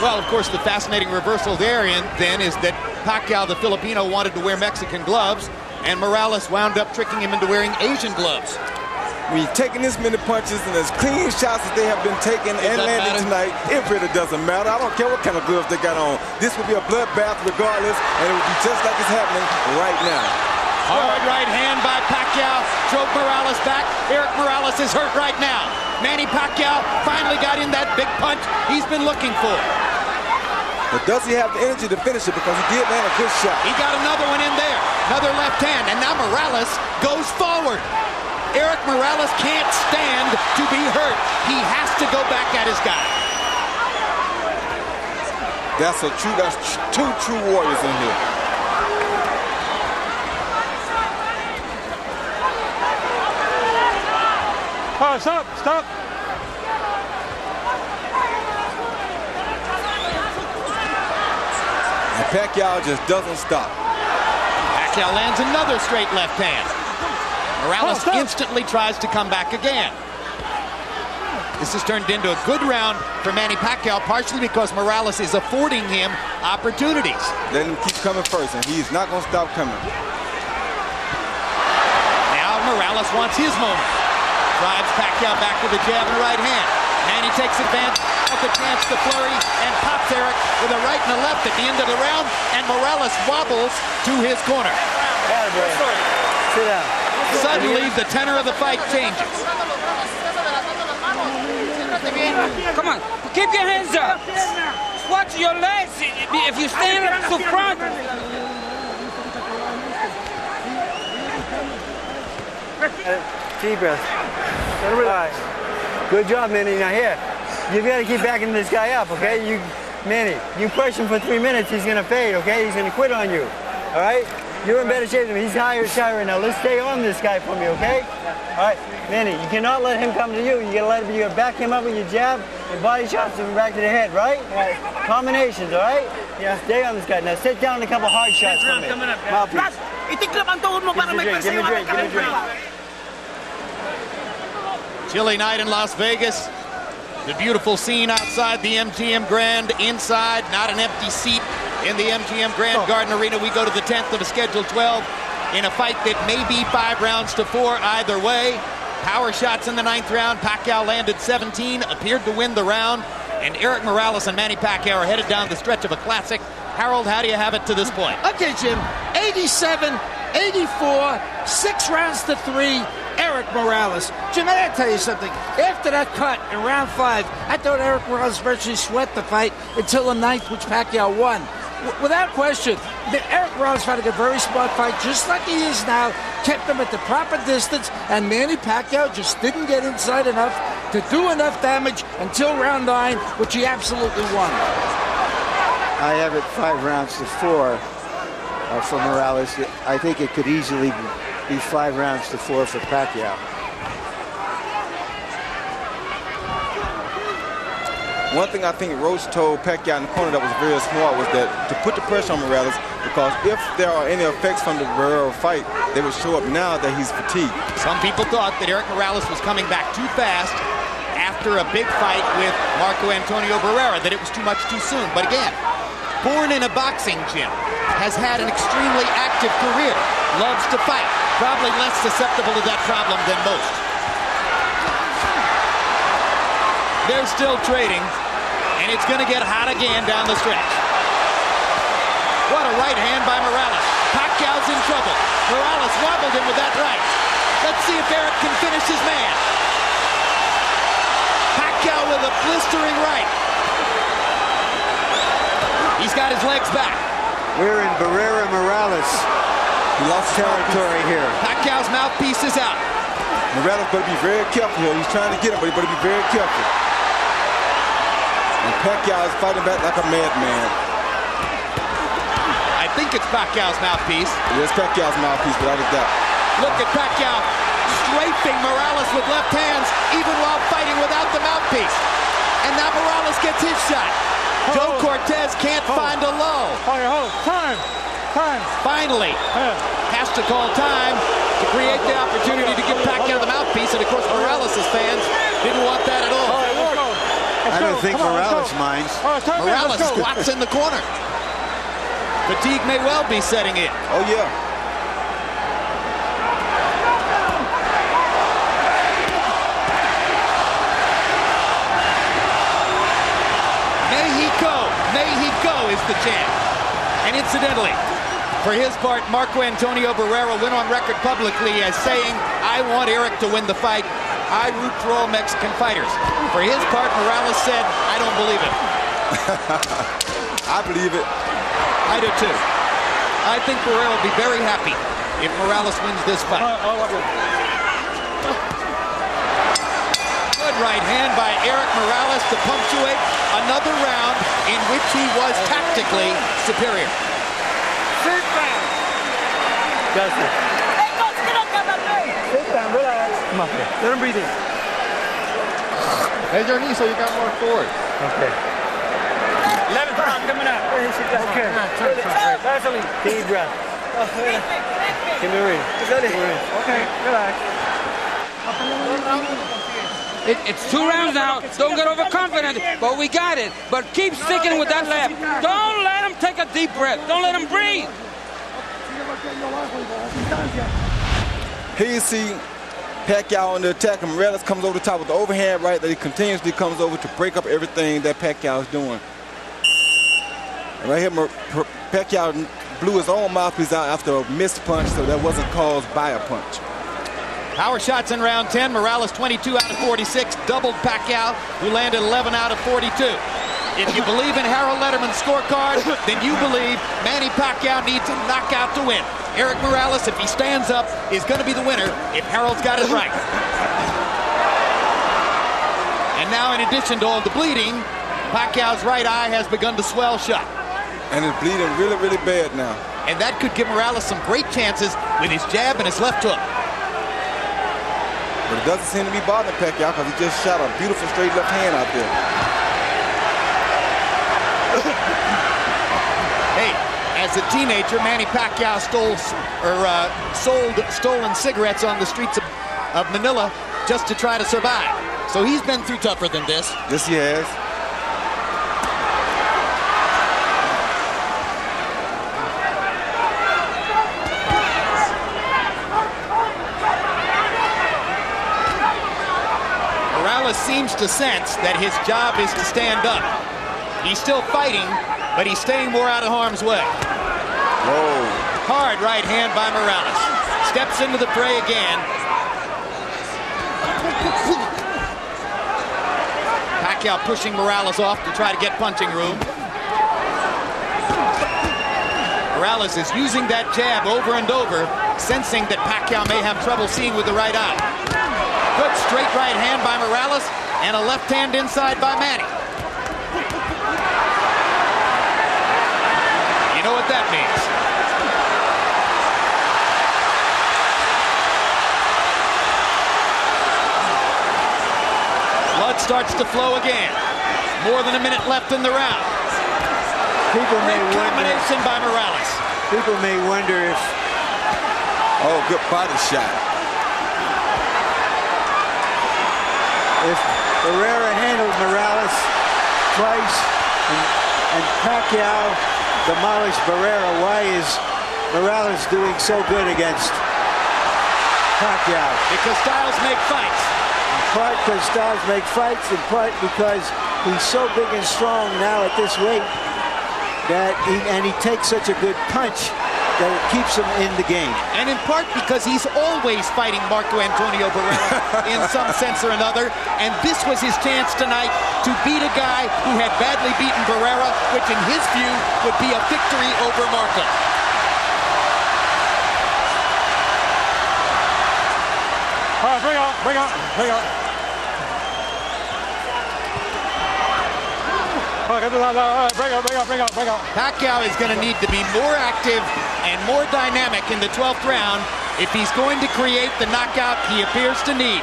Well, of course, the fascinating reversal therein then is that Pacquiao, the Filipino, wanted to wear Mexican gloves, and Morales wound up tricking him into wearing Asian gloves. When you're taking this many punches and as clean shots as they have been taken and landing tonight, it really doesn't matter. I don't care what kind of gloves they got on. This will be a bloodbath regardless, and it will be just like it's happening right now. Hard right hand by Pacquiao drove Morales back. Erik Morales is hurt right now. Manny Pacquiao finally got in that big punch he's been looking for. But does he have the energy to finish it? Because he did land a good shot. He got another one in there. Another left hand, and now Morales goes forward. Erik Morales can't stand to be hurt. He has to go back at his guy. That's two true warriors in here. Oh, stop. And Pacquiao just doesn't stop. Pacquiao lands another straight left hand. Morales instantly tries to come back again. This has turned into a good round for Manny Pacquiao, partially because Morales is affording him opportunities. Let him keep coming first, and he's not going to stop coming. Now Morales wants his moment. Drives Pacquiao back with a jab and a right hand. Manny takes advantage of the chance to flurry and pops Erik with a right and a left at the end of the round, and Morales wobbles to his corner. Sit down. Suddenly, the tenor of the fight changes. Come on, keep your hands up. Watch your legs. If you stand up to front. Deep breath. All right. Good job, Manny. Now here, you've got to keep backing this guy up, okay? Manny, you push him for 3 minutes, he's going to fade, okay? He's going to quit on you, all right? You're in better shape than him. He's higher right now. Let's stay on this guy for me, okay? All right, Manny, you cannot let him come to you. You gotta back him up with your jab and body shots and back to the head, right? Combinations, all right? Yeah. Stay on this guy. Now sit down a couple hard shots for me. Mouthpiece. Give me a drink. Chilly night in Las Vegas. The beautiful scene outside the MGM Grand. Inside, not an empty seat in the MGM Grand Garden Arena. We go to the 10th of a scheduled 12 in a fight that may be 5 rounds to 4 either way. Power shots in the 9th round. Pacquiao landed 17, appeared to win the round. And Erik Morales and Manny Pacquiao are headed down the stretch of a classic Harold, how do you have it to this point? Okay, Jim. 87, 84, 6 rounds to 3. Erik Morales. Jim, I gotta tell you something. After that cut in round 5, I thought Erik Morales virtually sweat the fight until the 9th, which Pacquiao won. Without question, Erik Morales fought a very smart fight, just like he is now. Kept him at the proper distance, and Manny Pacquiao just didn't get inside enough to do enough damage until round 9, which he absolutely won. I have it 5 rounds to 4 for Morales. I think it could easily be 5 rounds to 4 for Pacquiao. One thing I think Roach told Pacquiao in the corner that was very smart was that to put the pressure on Morales, because if there are any effects from the Barrera fight, they would show up now that he's fatigued. Some people thought that Erik Morales was coming back too fast after a big fight with Marco Antonio Barrera, that it was too much too soon. But again, born in a boxing gym, has had an extremely active career, loves to fight, probably less susceptible to that problem than most. They're still trading, and it's going to get hot again down the stretch. What a right hand by Morales. Pacquiao's in trouble. Morales wobbled him with that right. Let's see if Erik can finish his man. Pacquiao with a blistering right. He's got his legs back. We're in Barrera Morales. He lost territory here. Pacquiao's mouthpiece is out. Morales better be very careful here. He's trying to get him, but he better be very careful. And Pacquiao is fighting back like a madman. I think it's Pacquiao's mouthpiece. It is Pacquiao's mouthpiece, without a doubt. Look at Pacquiao strafing Morales with left hands, even while fighting without the mouthpiece. And now Morales gets his shot. Joe Cortez can't find a low. Time. Finally, has to call time to create the opportunity to give Pacquiao the mouthpiece. And of course, Morales' fans didn't want that at all. I don't think Morales minds. Morales squats in the corner. Fatigue may well be setting in. Oh, yeah. May he go is the chant. And incidentally, for his part, Marco Antonio Barrera went on record publicly as saying, I want Erik to win the fight. I root for all Mexican fighters. For his part, Morales said, I don't believe it. I believe it. I do too. I think Barrera will be very happy if Morales wins this fight. Good right hand by Erik Morales to punctuate another round in which he was tactically superior. Sit down. Justin. Hey, coach, get up, get up, hey. Sit down, relax. Come on, let him breathe in. Bend your knee so you got more forward. Okay. 11th round coming up. Okay. Vaseline. Deep breath. Give me a ring. Okay, relax. It's 2 rounds now. Don't get overconfident, but we got it. But keep sticking with that left. Don't let him take a deep breath. Don't let him breathe. Here you see Pacquiao on the attack, and Morales comes over the top with the overhand right that he continuously comes over to break up everything that Pacquiao is doing. And right here, Pacquiao blew his own mouthpiece out after a missed punch, so that wasn't caused by a punch. Power shots in round 10. Morales 22 out of 46. Doubled Pacquiao, who landed 11 out of 42. If you believe in Harold Letterman's scorecard, then you believe Manny Pacquiao needs a knockout to win. Erik Morales, if he stands up, is going to be the winner if Harold's got it right. And now, in addition to all the bleeding, Pacquiao's right eye has begun to swell shut. And it's bleeding really, really bad now. And that could give Morales some great chances with his jab and his left hook. But it doesn't seem to be bothering Pacquiao because he just shot a beautiful straight left hand out there. Hey, as a teenager, Manny Pacquiao sold stolen cigarettes on the streets of Manila just to try to survive. So he's been through tougher than this. Yes, he has. Morales seems to sense that his job is to stand up. He's still fighting, but he's staying more out of harm's way. Whoa. Hard right hand by Morales. Steps into the fray again. Pacquiao pushing Morales off to try to get punching room. Morales is using that jab over and over, sensing that Pacquiao may have trouble seeing with the right eye. Good straight right hand by Morales and a left hand inside by Manny. You know what that means. Blood starts to flow again. More than a minute left in the round. People may Great wonder. combination by Morales. People may wonder if. Oh, good body shot. If Barrera handled Morales twice and Pacquiao demolished Barrera, why is Morales doing so good against Pacquiao? Because styles make fights. In part because styles make fights, in part because he's so big and strong now at this weight that he takes such a good punch that it keeps him in the game. And in part because he's always fighting Marco Antonio Barrera in some sense or another. And this was his chance tonight to beat a guy who had badly beaten Barrera, which in his view would be a victory over Marco. All right, bring on. Bring on. Pacquiao is going to need to be more active and more dynamic in the 12th round if he's going to create the knockout he appears to need.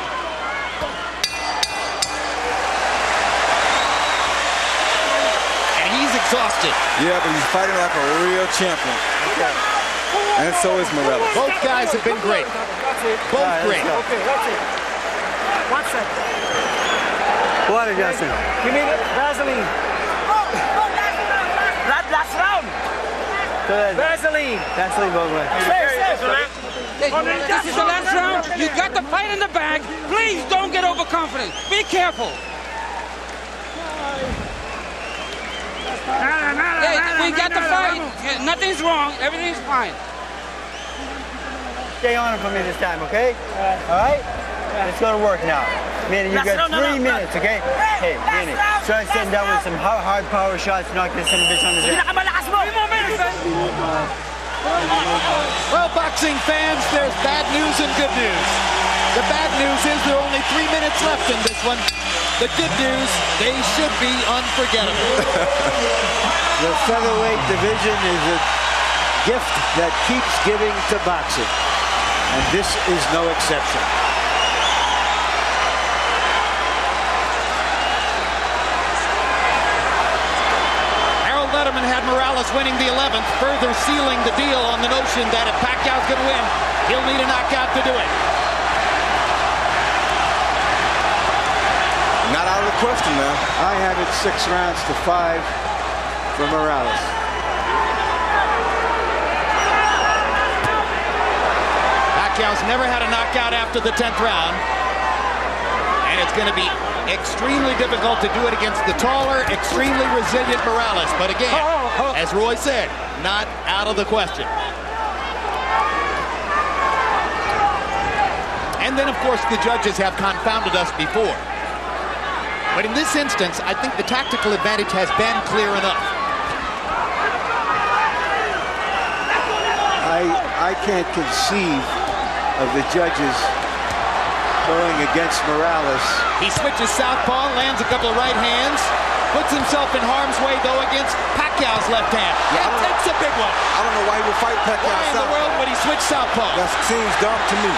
And he's exhausted. Yeah, but he's fighting like a real champion. Okay. And so is Morales. Both guys have been great. Both great. Okay, that's it. 1 second. Water, Justin. Give me the Vaseline. Last round. Good. Vaseline. Vaseline both ways. This is the last round. You got the fight in the bag. Please don't get overconfident. Be careful. Yeah, we got the fight. Yeah, nothing's wrong. Everything's fine. Stay on it for me this time, okay? All right? Let's go to work now. Manny, you got 3 minutes, okay? Hey, Manny, try sitting down with some hard power shots, knock this son of a bitch on the ground. Well, boxing fans, there's bad news and good news. The bad news is there are only 3 minutes left in this one. The good news, they should be unforgettable. The featherweight division is a gift that keeps giving to boxing, and this is no exception. Letterman had Morales winning the 11th, further sealing the deal on the notion that if Pacquiao's going to win, he'll need a knockout to do it. Not out of the question now. I have it 6 rounds to 5 for Morales. Pacquiao's never had a knockout after the 10th round, and it's going to be extremely difficult to do it against the taller, extremely resilient Morales. But again, as Roy said, not out of the question. And then, of course, the judges have confounded us before. But in this instance, I think the tactical advantage has been clear enough. I can't conceive of the judges going against Morales. He switches southpaw, lands a couple of right hands, puts himself in harm's way, though, against Pacquiao's left hand. Yeah, and takes a big one. I don't know why he would fight Pacquiao Why in the world would he switch southpaw? That seems dumb to me.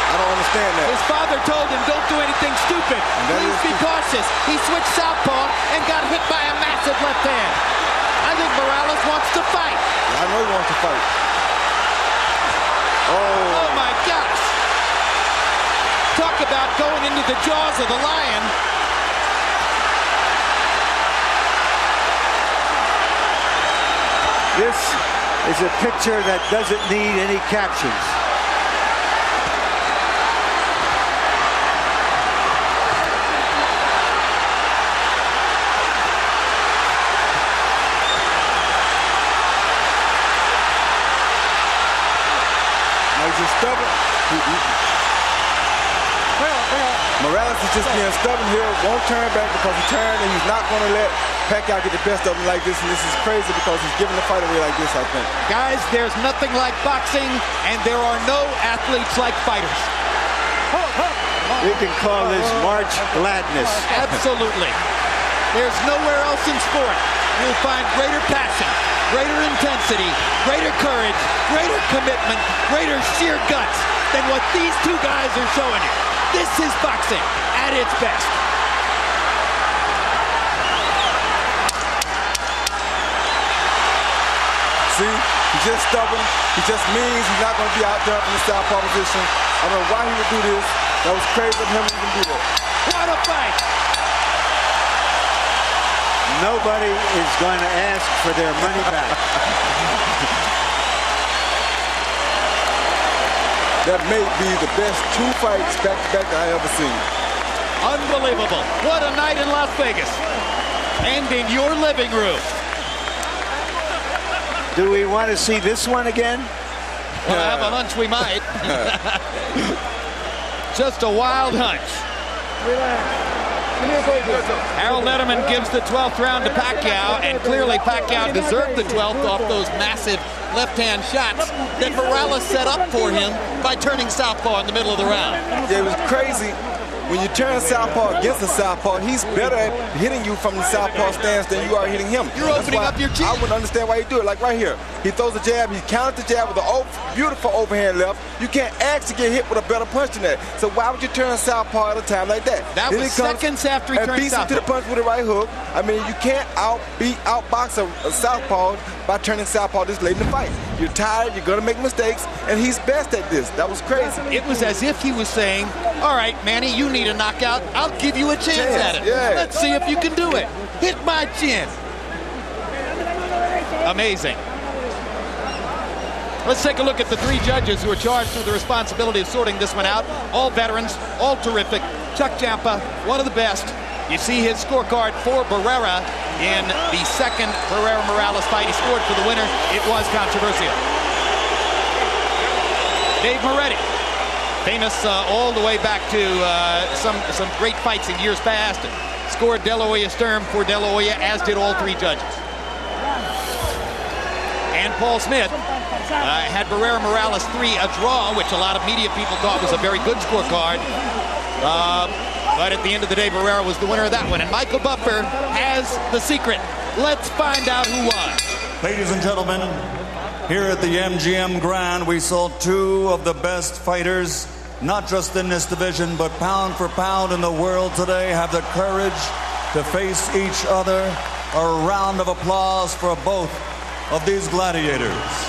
I don't understand that. His father told him, don't do anything stupid. Please be cautious. He switched southpaw and got hit by a massive left hand. I think Morales wants to fight. I know he wants to fight. Oh my gosh. Talk about going into the jaws of the lion. This is a picture that doesn't need any captions. stubborn. Morales is just being stubborn here, won't turn back because he turned, and he's not going to let Pacquiao get the best of him like this, and this is crazy because he's giving the fight away like this, I think. Guys, there's nothing like boxing, and there are no athletes like fighters. We can call this March Gladness. Absolutely. There's nowhere else in sport you'll find greater passion, greater intensity, greater courage, greater commitment, greater sheer guts than what these two guys are showing you. This is boxing at its best. See, he's just stubborn. He just means he's not going to be out there from the southpaw position. I don't know why he would do this. That was crazy of him to even do that. What a fight! Nobody is going to ask for their money back. That may be the best two fights back-to-back that I ever seen. Unbelievable. What a night in Las Vegas. And in your living room. Do we want to see this one again? Well, I have a hunch we might. Just a wild hunch. Harold Letterman gives the 12th round to Pacquiao, and clearly Pacquiao deserved the 12th off those massive left-hand shots that Morales set up for him by turning southpaw in the middle of the round. Yeah, it was crazy. When you turn southpaw against a southpaw, he's better at hitting you from the southpaw stance than you are hitting him. You're opening up your chin. I wouldn't understand why he do it. Like right here, he throws a jab, he counters the jab with a beautiful overhand left. You can't actually get hit with a better punch than that. So why would you turn southpaw at a time like that? That was seconds after he turned beats him southpaw. to the punch with a right hook. I mean, you can't outbox a southpaw by turning southpaw this late in the fight. You're tired, you're going to make mistakes, and he's best at this. That was crazy. It was as if he was saying, all right, Manny, you need a knockout. I'll give you a chance at it. Yeah. Let's see if you can do it. Hit my chin. Amazing. Let's take a look at the three judges who are charged with the responsibility of sorting this one out. All veterans, all terrific. Chuck Champa, one of the best. You see his scorecard for Barrera in the second Barrera-Morales fight. He scored for the winner. It was controversial. Dave Moretti, famous all the way back to some great fights in years past. Scored De La Hoya Sturm for De La Hoya, as did all three judges. And Paul Smith had Barrera-Morales 3 a draw, which a lot of media people thought was a very good scorecard. But at the end of the day, Barrera was the winner of that one. And Michael Buffer has the secret. Let's find out who won. Ladies and gentlemen, here at the MGM Grand, we saw two of the best fighters, not just in this division, but pound for pound in the world today, have the courage to face each other. A round of applause for both of these gladiators.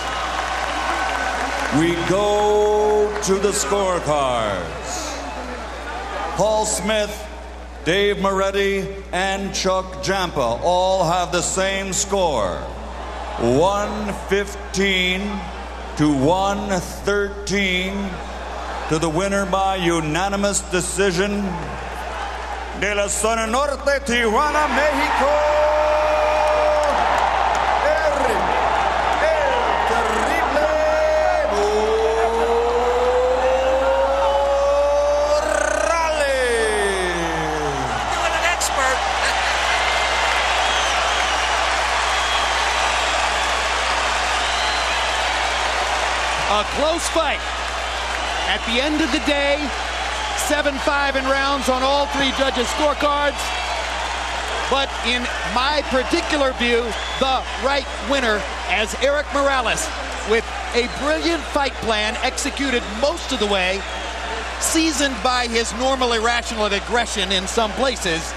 We go to the scorecards. Paul Smith, Dave Moretti, and Chuck Champa all have the same score. 115 to 113 to the winner by unanimous decision. De la Zona Norte, Tijuana, Mexico. A close fight. At the end of the day, 7-5 in rounds on all three judges' scorecards. But in my particular view, the right winner as Erik Morales, with a brilliant fight plan executed most of the way, seasoned by his normal irrational aggression in some places,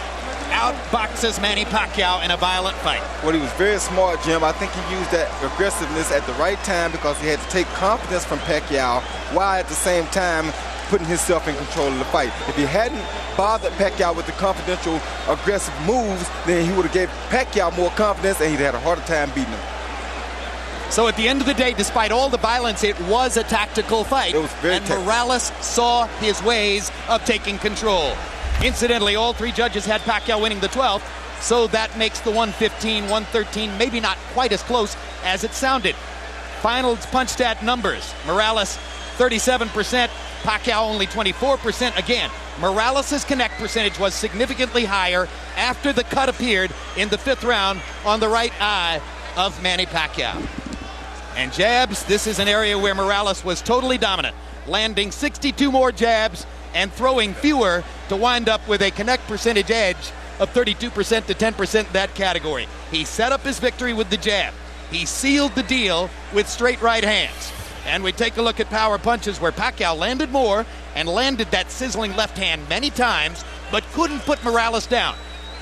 outboxes Manny Pacquiao in a violent fight. Well, he was very smart, Jim. I think he used that aggressiveness at the right time because he had to take confidence from Pacquiao while at the same time putting himself in control of the fight. If he hadn't bothered Pacquiao with the confidential, aggressive moves, then he would have gave Pacquiao more confidence and he'd had a harder time beating him. So at the end of the day, despite all the violence, it was a tactical fight. It was very tactical. Morales saw his ways of taking control. Incidentally, all three judges had Pacquiao winning the 12th, so that makes the 115, 113 maybe not quite as close as it sounded. Final punch stat numbers. Morales 37%, Pacquiao only 24%. Again, Morales' connect percentage was significantly higher after the cut appeared in the 5th round on the right eye of Manny Pacquiao. And jabs, this is an area where Morales was totally dominant, landing 62 more jabs and throwing fewer to wind up with a connect percentage edge of 32% to 10% in that category. He set up his victory with the jab. He sealed the deal with straight right hands. And we take a look at power punches where Pacquiao landed more and landed that sizzling left hand many times, but couldn't put Morales down,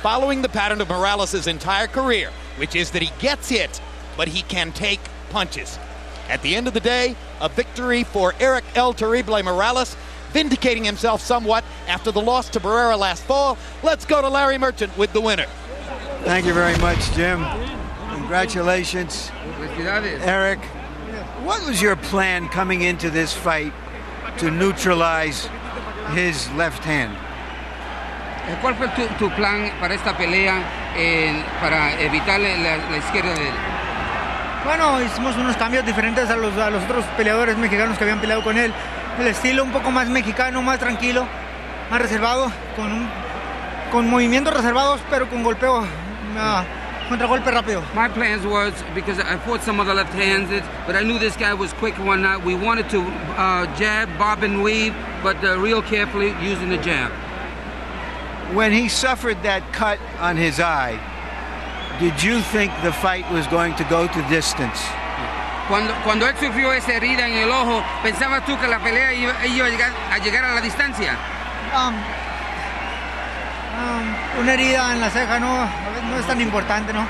following the pattern of Morales' entire career, which is that he gets hit, but he can take punches. At the end of the day, a victory for Erik El Terrible Morales, vindicating himself somewhat after the loss to Barrera last fall. Let's go to Larry Merchant with the winner. Thank you very much, Jim. Congratulations, Erik. What was your plan coming into this fight to neutralize his left hand? ¿Cuál fue tu plan para esta pelea para evitar la izquierda de él? Bueno, hicimos unos cambios diferentes a los otros peleadores mexicanos que habían peleado con él. El estilo un poco más mexicano, más tranquilo, más reservado, con movimientos reservados, pero con golpeo, contragolpe rápido. My plans was, because I fought some of the left-handed, but I knew this guy was quick and whatnot. We wanted to jab, bob and weave, but real carefully using the jab. When he suffered that cut on his eye, did you think the fight was going to go to distance? Cuando él sufrió esa herida en el ojo, ¿pensabas tú que la pelea iba a llegar a la distancia? Una herida en la ceja no es tan importante, ¿no?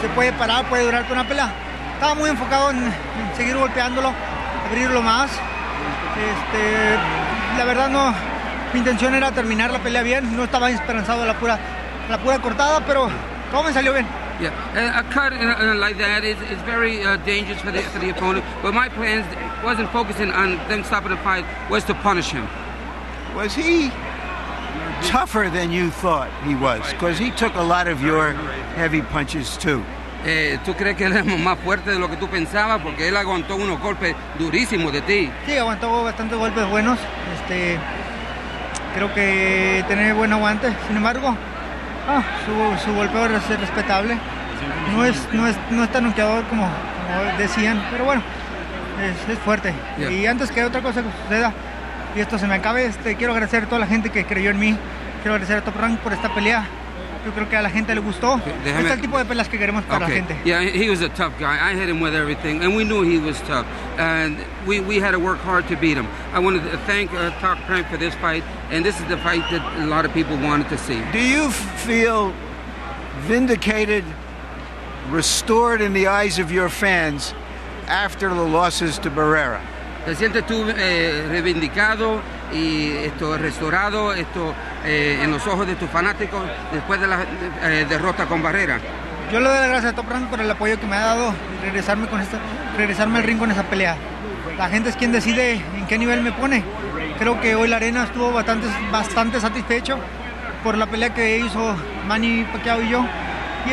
Se puede parar, puede durar toda una pelea. Estaba muy enfocado en seguir golpeándolo, abrirlo más. La verdad no, mi intención era terminar la pelea bien, no estaba esperanzado a la pura cortada, pero todo me salió bien. Yeah, a cut like that is very dangerous for the opponent. But my plans wasn't focusing on them stopping the fight, was to punish him. Was he tougher than you thought he was? Because he took a lot of your heavy punches too. ¿Tú crees que él es más fuerte de lo que tú pensabas? Porque él aguantó unos golpes durísimos de ti. Sí, aguantó bastantes golpes buenos. Creo que tiene buen aguante. Sin embargo, su golpeo es respetable. No es tan noqueador como decían, pero bueno, es fuerte. Yeah. Y antes que otra cosa suceda y esto se me acabe, quiero agradecer a toda la gente que creyó en mí. Quiero agradecer a Top Rank por esta pelea. Yo creo que a la gente le gustó. Este es el tipo de peleas que queremos para la gente. Yeah, he was a tough guy. I hit him with everything, and we knew he was tough. And we had to work hard to beat him. I wanted to thank Top Rank for this fight, and this is the fight that a lot of people wanted to see. Do you feel vindicated, restored in the eyes of your fans after the losses to Barrera? ¿Te sientes tú reivindicado y restaurado en los ojos de tus fanáticos después de la derrota con Barrera? Yo le doy las gracias a Top Rank por el apoyo que me ha dado y regresarme al ring con esa pelea. La gente es quien decide en qué nivel me pone. Creo que hoy la arena estuvo bastante satisfecho por la pelea que hizo Manny Pacquiao y yo. Y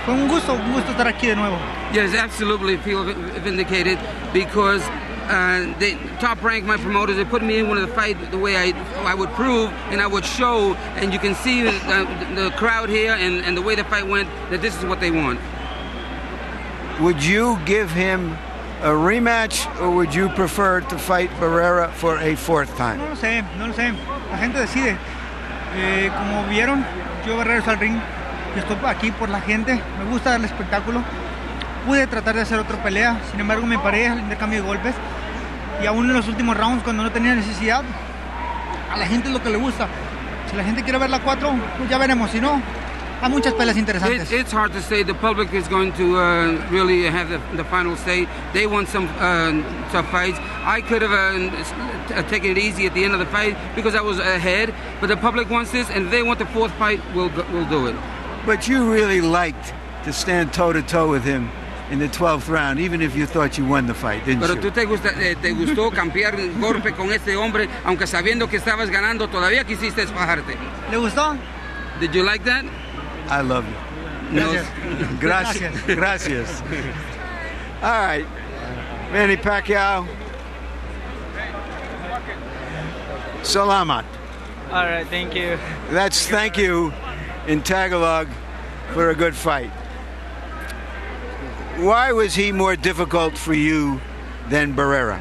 fue un gusto estar aquí de nuevo. Yes, absolutely feel vindicated because the Top Rank, my promoters, they put me in one of the fights the way I would prove and I would show, and you can see the crowd here and the way the fight went, that this is what they want. Would you give him a rematch, or would you prefer to fight Barrera for a fourth time? No lo sé. La gente decide. Como vieron, yo regreso al ring. Yo estoy aquí por la gente. Me gusta dar el espectáculo. Pude tratar de hacer otra pelea, sin embargo me paré al intercambio de golpes y aún en los últimos rounds cuando no tenía necesidad, a la gente es lo que le gusta. Si la gente quiere ver la 4, pues ya veremos, si no, hay muchas peleas interesantes. It's hard to say. The public is going to really have the final say. They want some tough fights. I could have taken it easy at the end of the fight because I was ahead, but the public wants this, and if they want the fourth fight, we'll do it. But you really liked to stand toe-to-toe with him in the 12th round, even if you thought you won the fight, didn't Pero you? tú te gustó cambiar golpe con este hombre, aunque sabiendo que estabas ganando, todavía quisiste fajarte. ¿Le gustó? Did you like that? I love you. Gracias. All right, Manny Pacquiao, Salamat. All right, thank you. That's thank you in Tagalog for a good fight. Why was he more difficult for you than Barrera?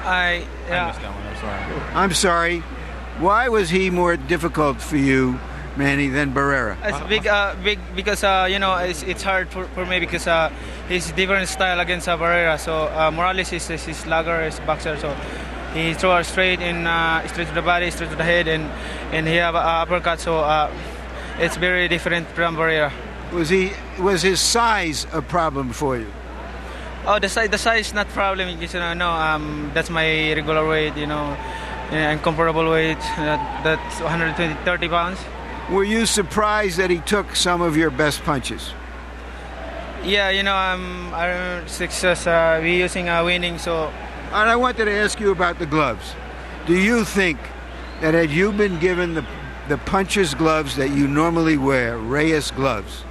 I missed that one. I'm sorry. I'm sorry. Why was he more difficult for you, Manny, than Barrera? It's big because it's hard for me because he's different style against Barrera. So Morales is slugger, is boxer. So he throw straight straight to the body, straight to the head, and he have uppercut. So it's very different from Barrera. Was his size a problem for you? Oh, the size not problem. That's my regular weight. And comparable weight. That's 30 pounds. Were you surprised that he took some of your best punches? Yeah, our success. We using winning. So. And I wanted to ask you about the gloves. Do you think that had you been given the puncher's gloves that you normally wear, Reyes gloves,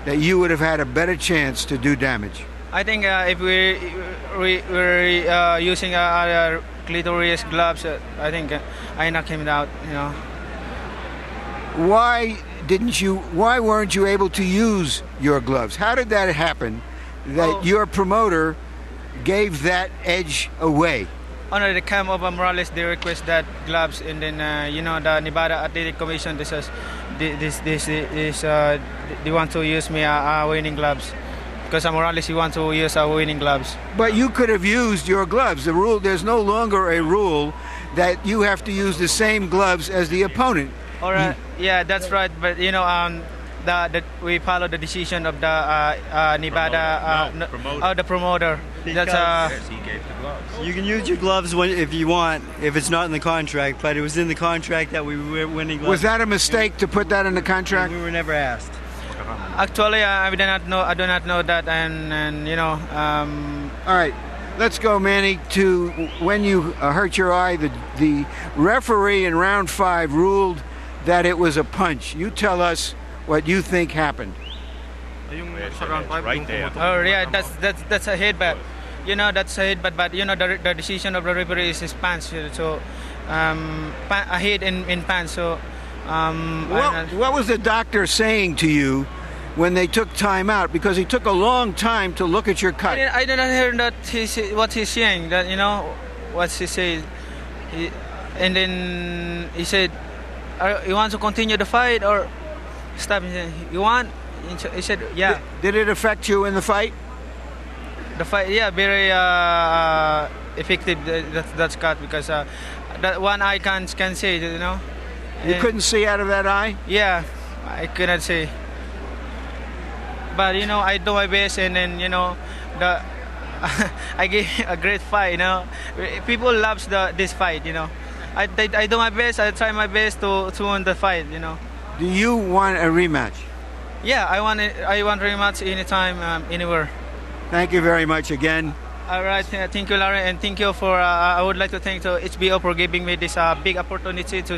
that you would have had a better chance to do damage? I think if we're using other clitoris gloves, I think I knock him out. Why weren't you able to use your gloves? How did that happen that your promoter gave that edge away? Under the camp of Morales, they request that gloves, and then the Nevada Athletic Commission they want to use me winning gloves because Morales he want to use winning gloves. But you could have used your gloves. The rule, there's no longer a rule that you have to use the same gloves as the opponent. All right, yeah, that's right. But we follow the decision of the Nevada the promoter. Yes, he gave the gloves. You can use your gloves if you want, if it's not in the contract. But it was in the contract that we were winning gloves. Was that a mistake to put that in the contract? We were never asked. Actually, I do not know that, and All right, let's go, Manny. To when you hurt your eye, the referee in round 5 ruled that it was a punch. You tell us what you think happened. Right there. Oh yeah, that's a headbutt. That's a headbutt, but the decision of the referee is his pants. So a head in pants. So what was the doctor saying to you when they took time out? Because he took a long time to look at your cut. I did not hear that what he's saying. That what he said, and then he said, "You want to continue the fight or stop?" You want? He said, "Yeah." Did it affect you in the fight? The fight, yeah, very effective. That's cut because that one eye can see, You couldn't see out of that eye? Yeah, I couldn't see. But I do my best, and then I gave a great fight. People loves this fight. I do my best. I try my best to win the fight. Do you want a rematch? Yeah, I want rematch anytime, anywhere. Thank you very much again. All right, thank you, Larry, and thank you for. I would like to thank to HBO for giving me this big opportunity to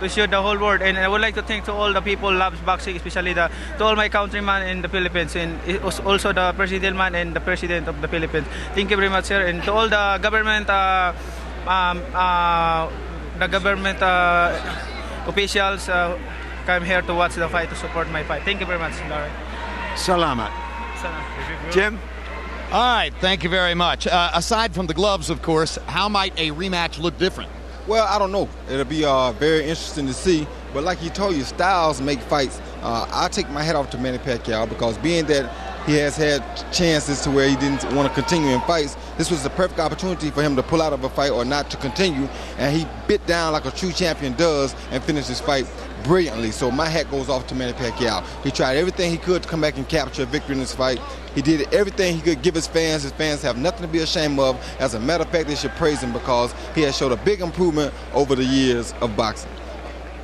show the whole world, and I would like to thank to all the people who loves boxing, especially to all my countrymen in the Philippines, and also the president man and the president of the Philippines. Thank you very much, sir, and to all the government, officials. Come here to watch the fight, to support my fight. Thank you very much, Larry. Salamat. Jim? All right, thank you very much. Aside from the gloves, of course, how might a rematch look different? Well, I don't know. It'll be very interesting to see. But like he told you, styles make fights. I take my hat off to Manny Pacquiao because being that he has had chances to where he didn't want to continue in fights, this was the perfect opportunity for him to pull out of a fight or not to continue. And he bit down like a true champion does and finished his fight brilliantly. So my hat goes off to Manny Pacquiao. He tried everything he could to come back and capture a victory in this fight. He did everything he could give his fans. His fans have nothing to be ashamed of. As a matter of fact, they should praise him because he has showed a big improvement over the years of boxing.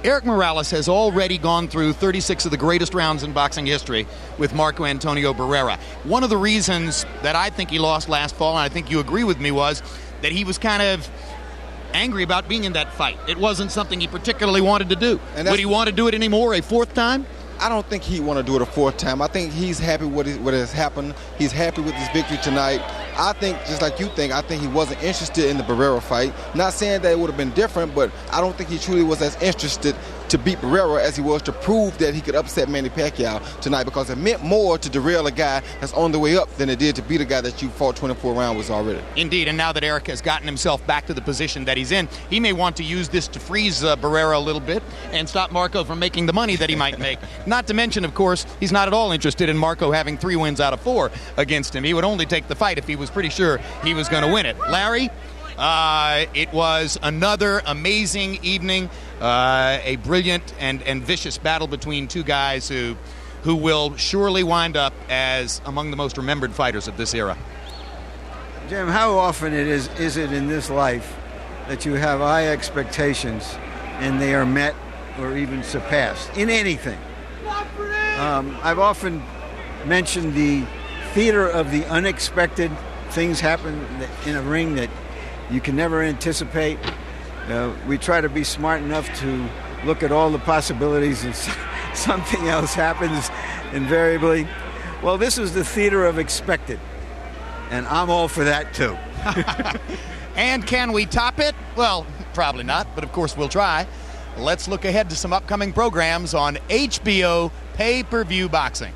Erik Morales has already gone through 36 of the greatest rounds in boxing history with Marco Antonio Barrera. One of the reasons that I think he lost last fall, and I think you agree with me, was that he was kind of angry about being in that fight. It wasn't something he particularly wanted to do. Would he want to do it anymore a fourth time? I don't think he'd want to do it a fourth time. I think he's happy with what has happened. He's happy with his victory tonight. I think, just like you think, I think he wasn't interested in the Barrera fight. Not saying that it would have been different, but I don't think he truly was as interested to beat Barrera as he was to prove that he could upset Manny Pacquiao tonight, because it meant more to derail a guy that's on the way up than it did to beat a guy that you fought 24 rounds already. Indeed, and now that Erik has gotten himself back to the position that he's in, he may want to use this to freeze Barrera a little bit and stop Marco from making the money that he might make. Not to mention, of course, he's not at all interested in Marco having 3 wins out of 4 against him. He would only take the fight if he was pretty sure he was going to win it. Larry, it was another amazing evening, a brilliant and vicious battle between two guys who will surely wind up as among the most remembered fighters of this era. Jim, how often is it in this life that you have high expectations and they are met or even surpassed in anything? I've often mentioned the theater of the unexpected. Things happen in a ring that you can never anticipate. We try to be smart enough to look at all the possibilities, and something else happens invariably. Well, this is the theater of expected, and I'm all for that too. And can we top it? Well, probably not, but of course we'll try. Let's look ahead to some upcoming programs on HBO Pay-Per-View Boxing.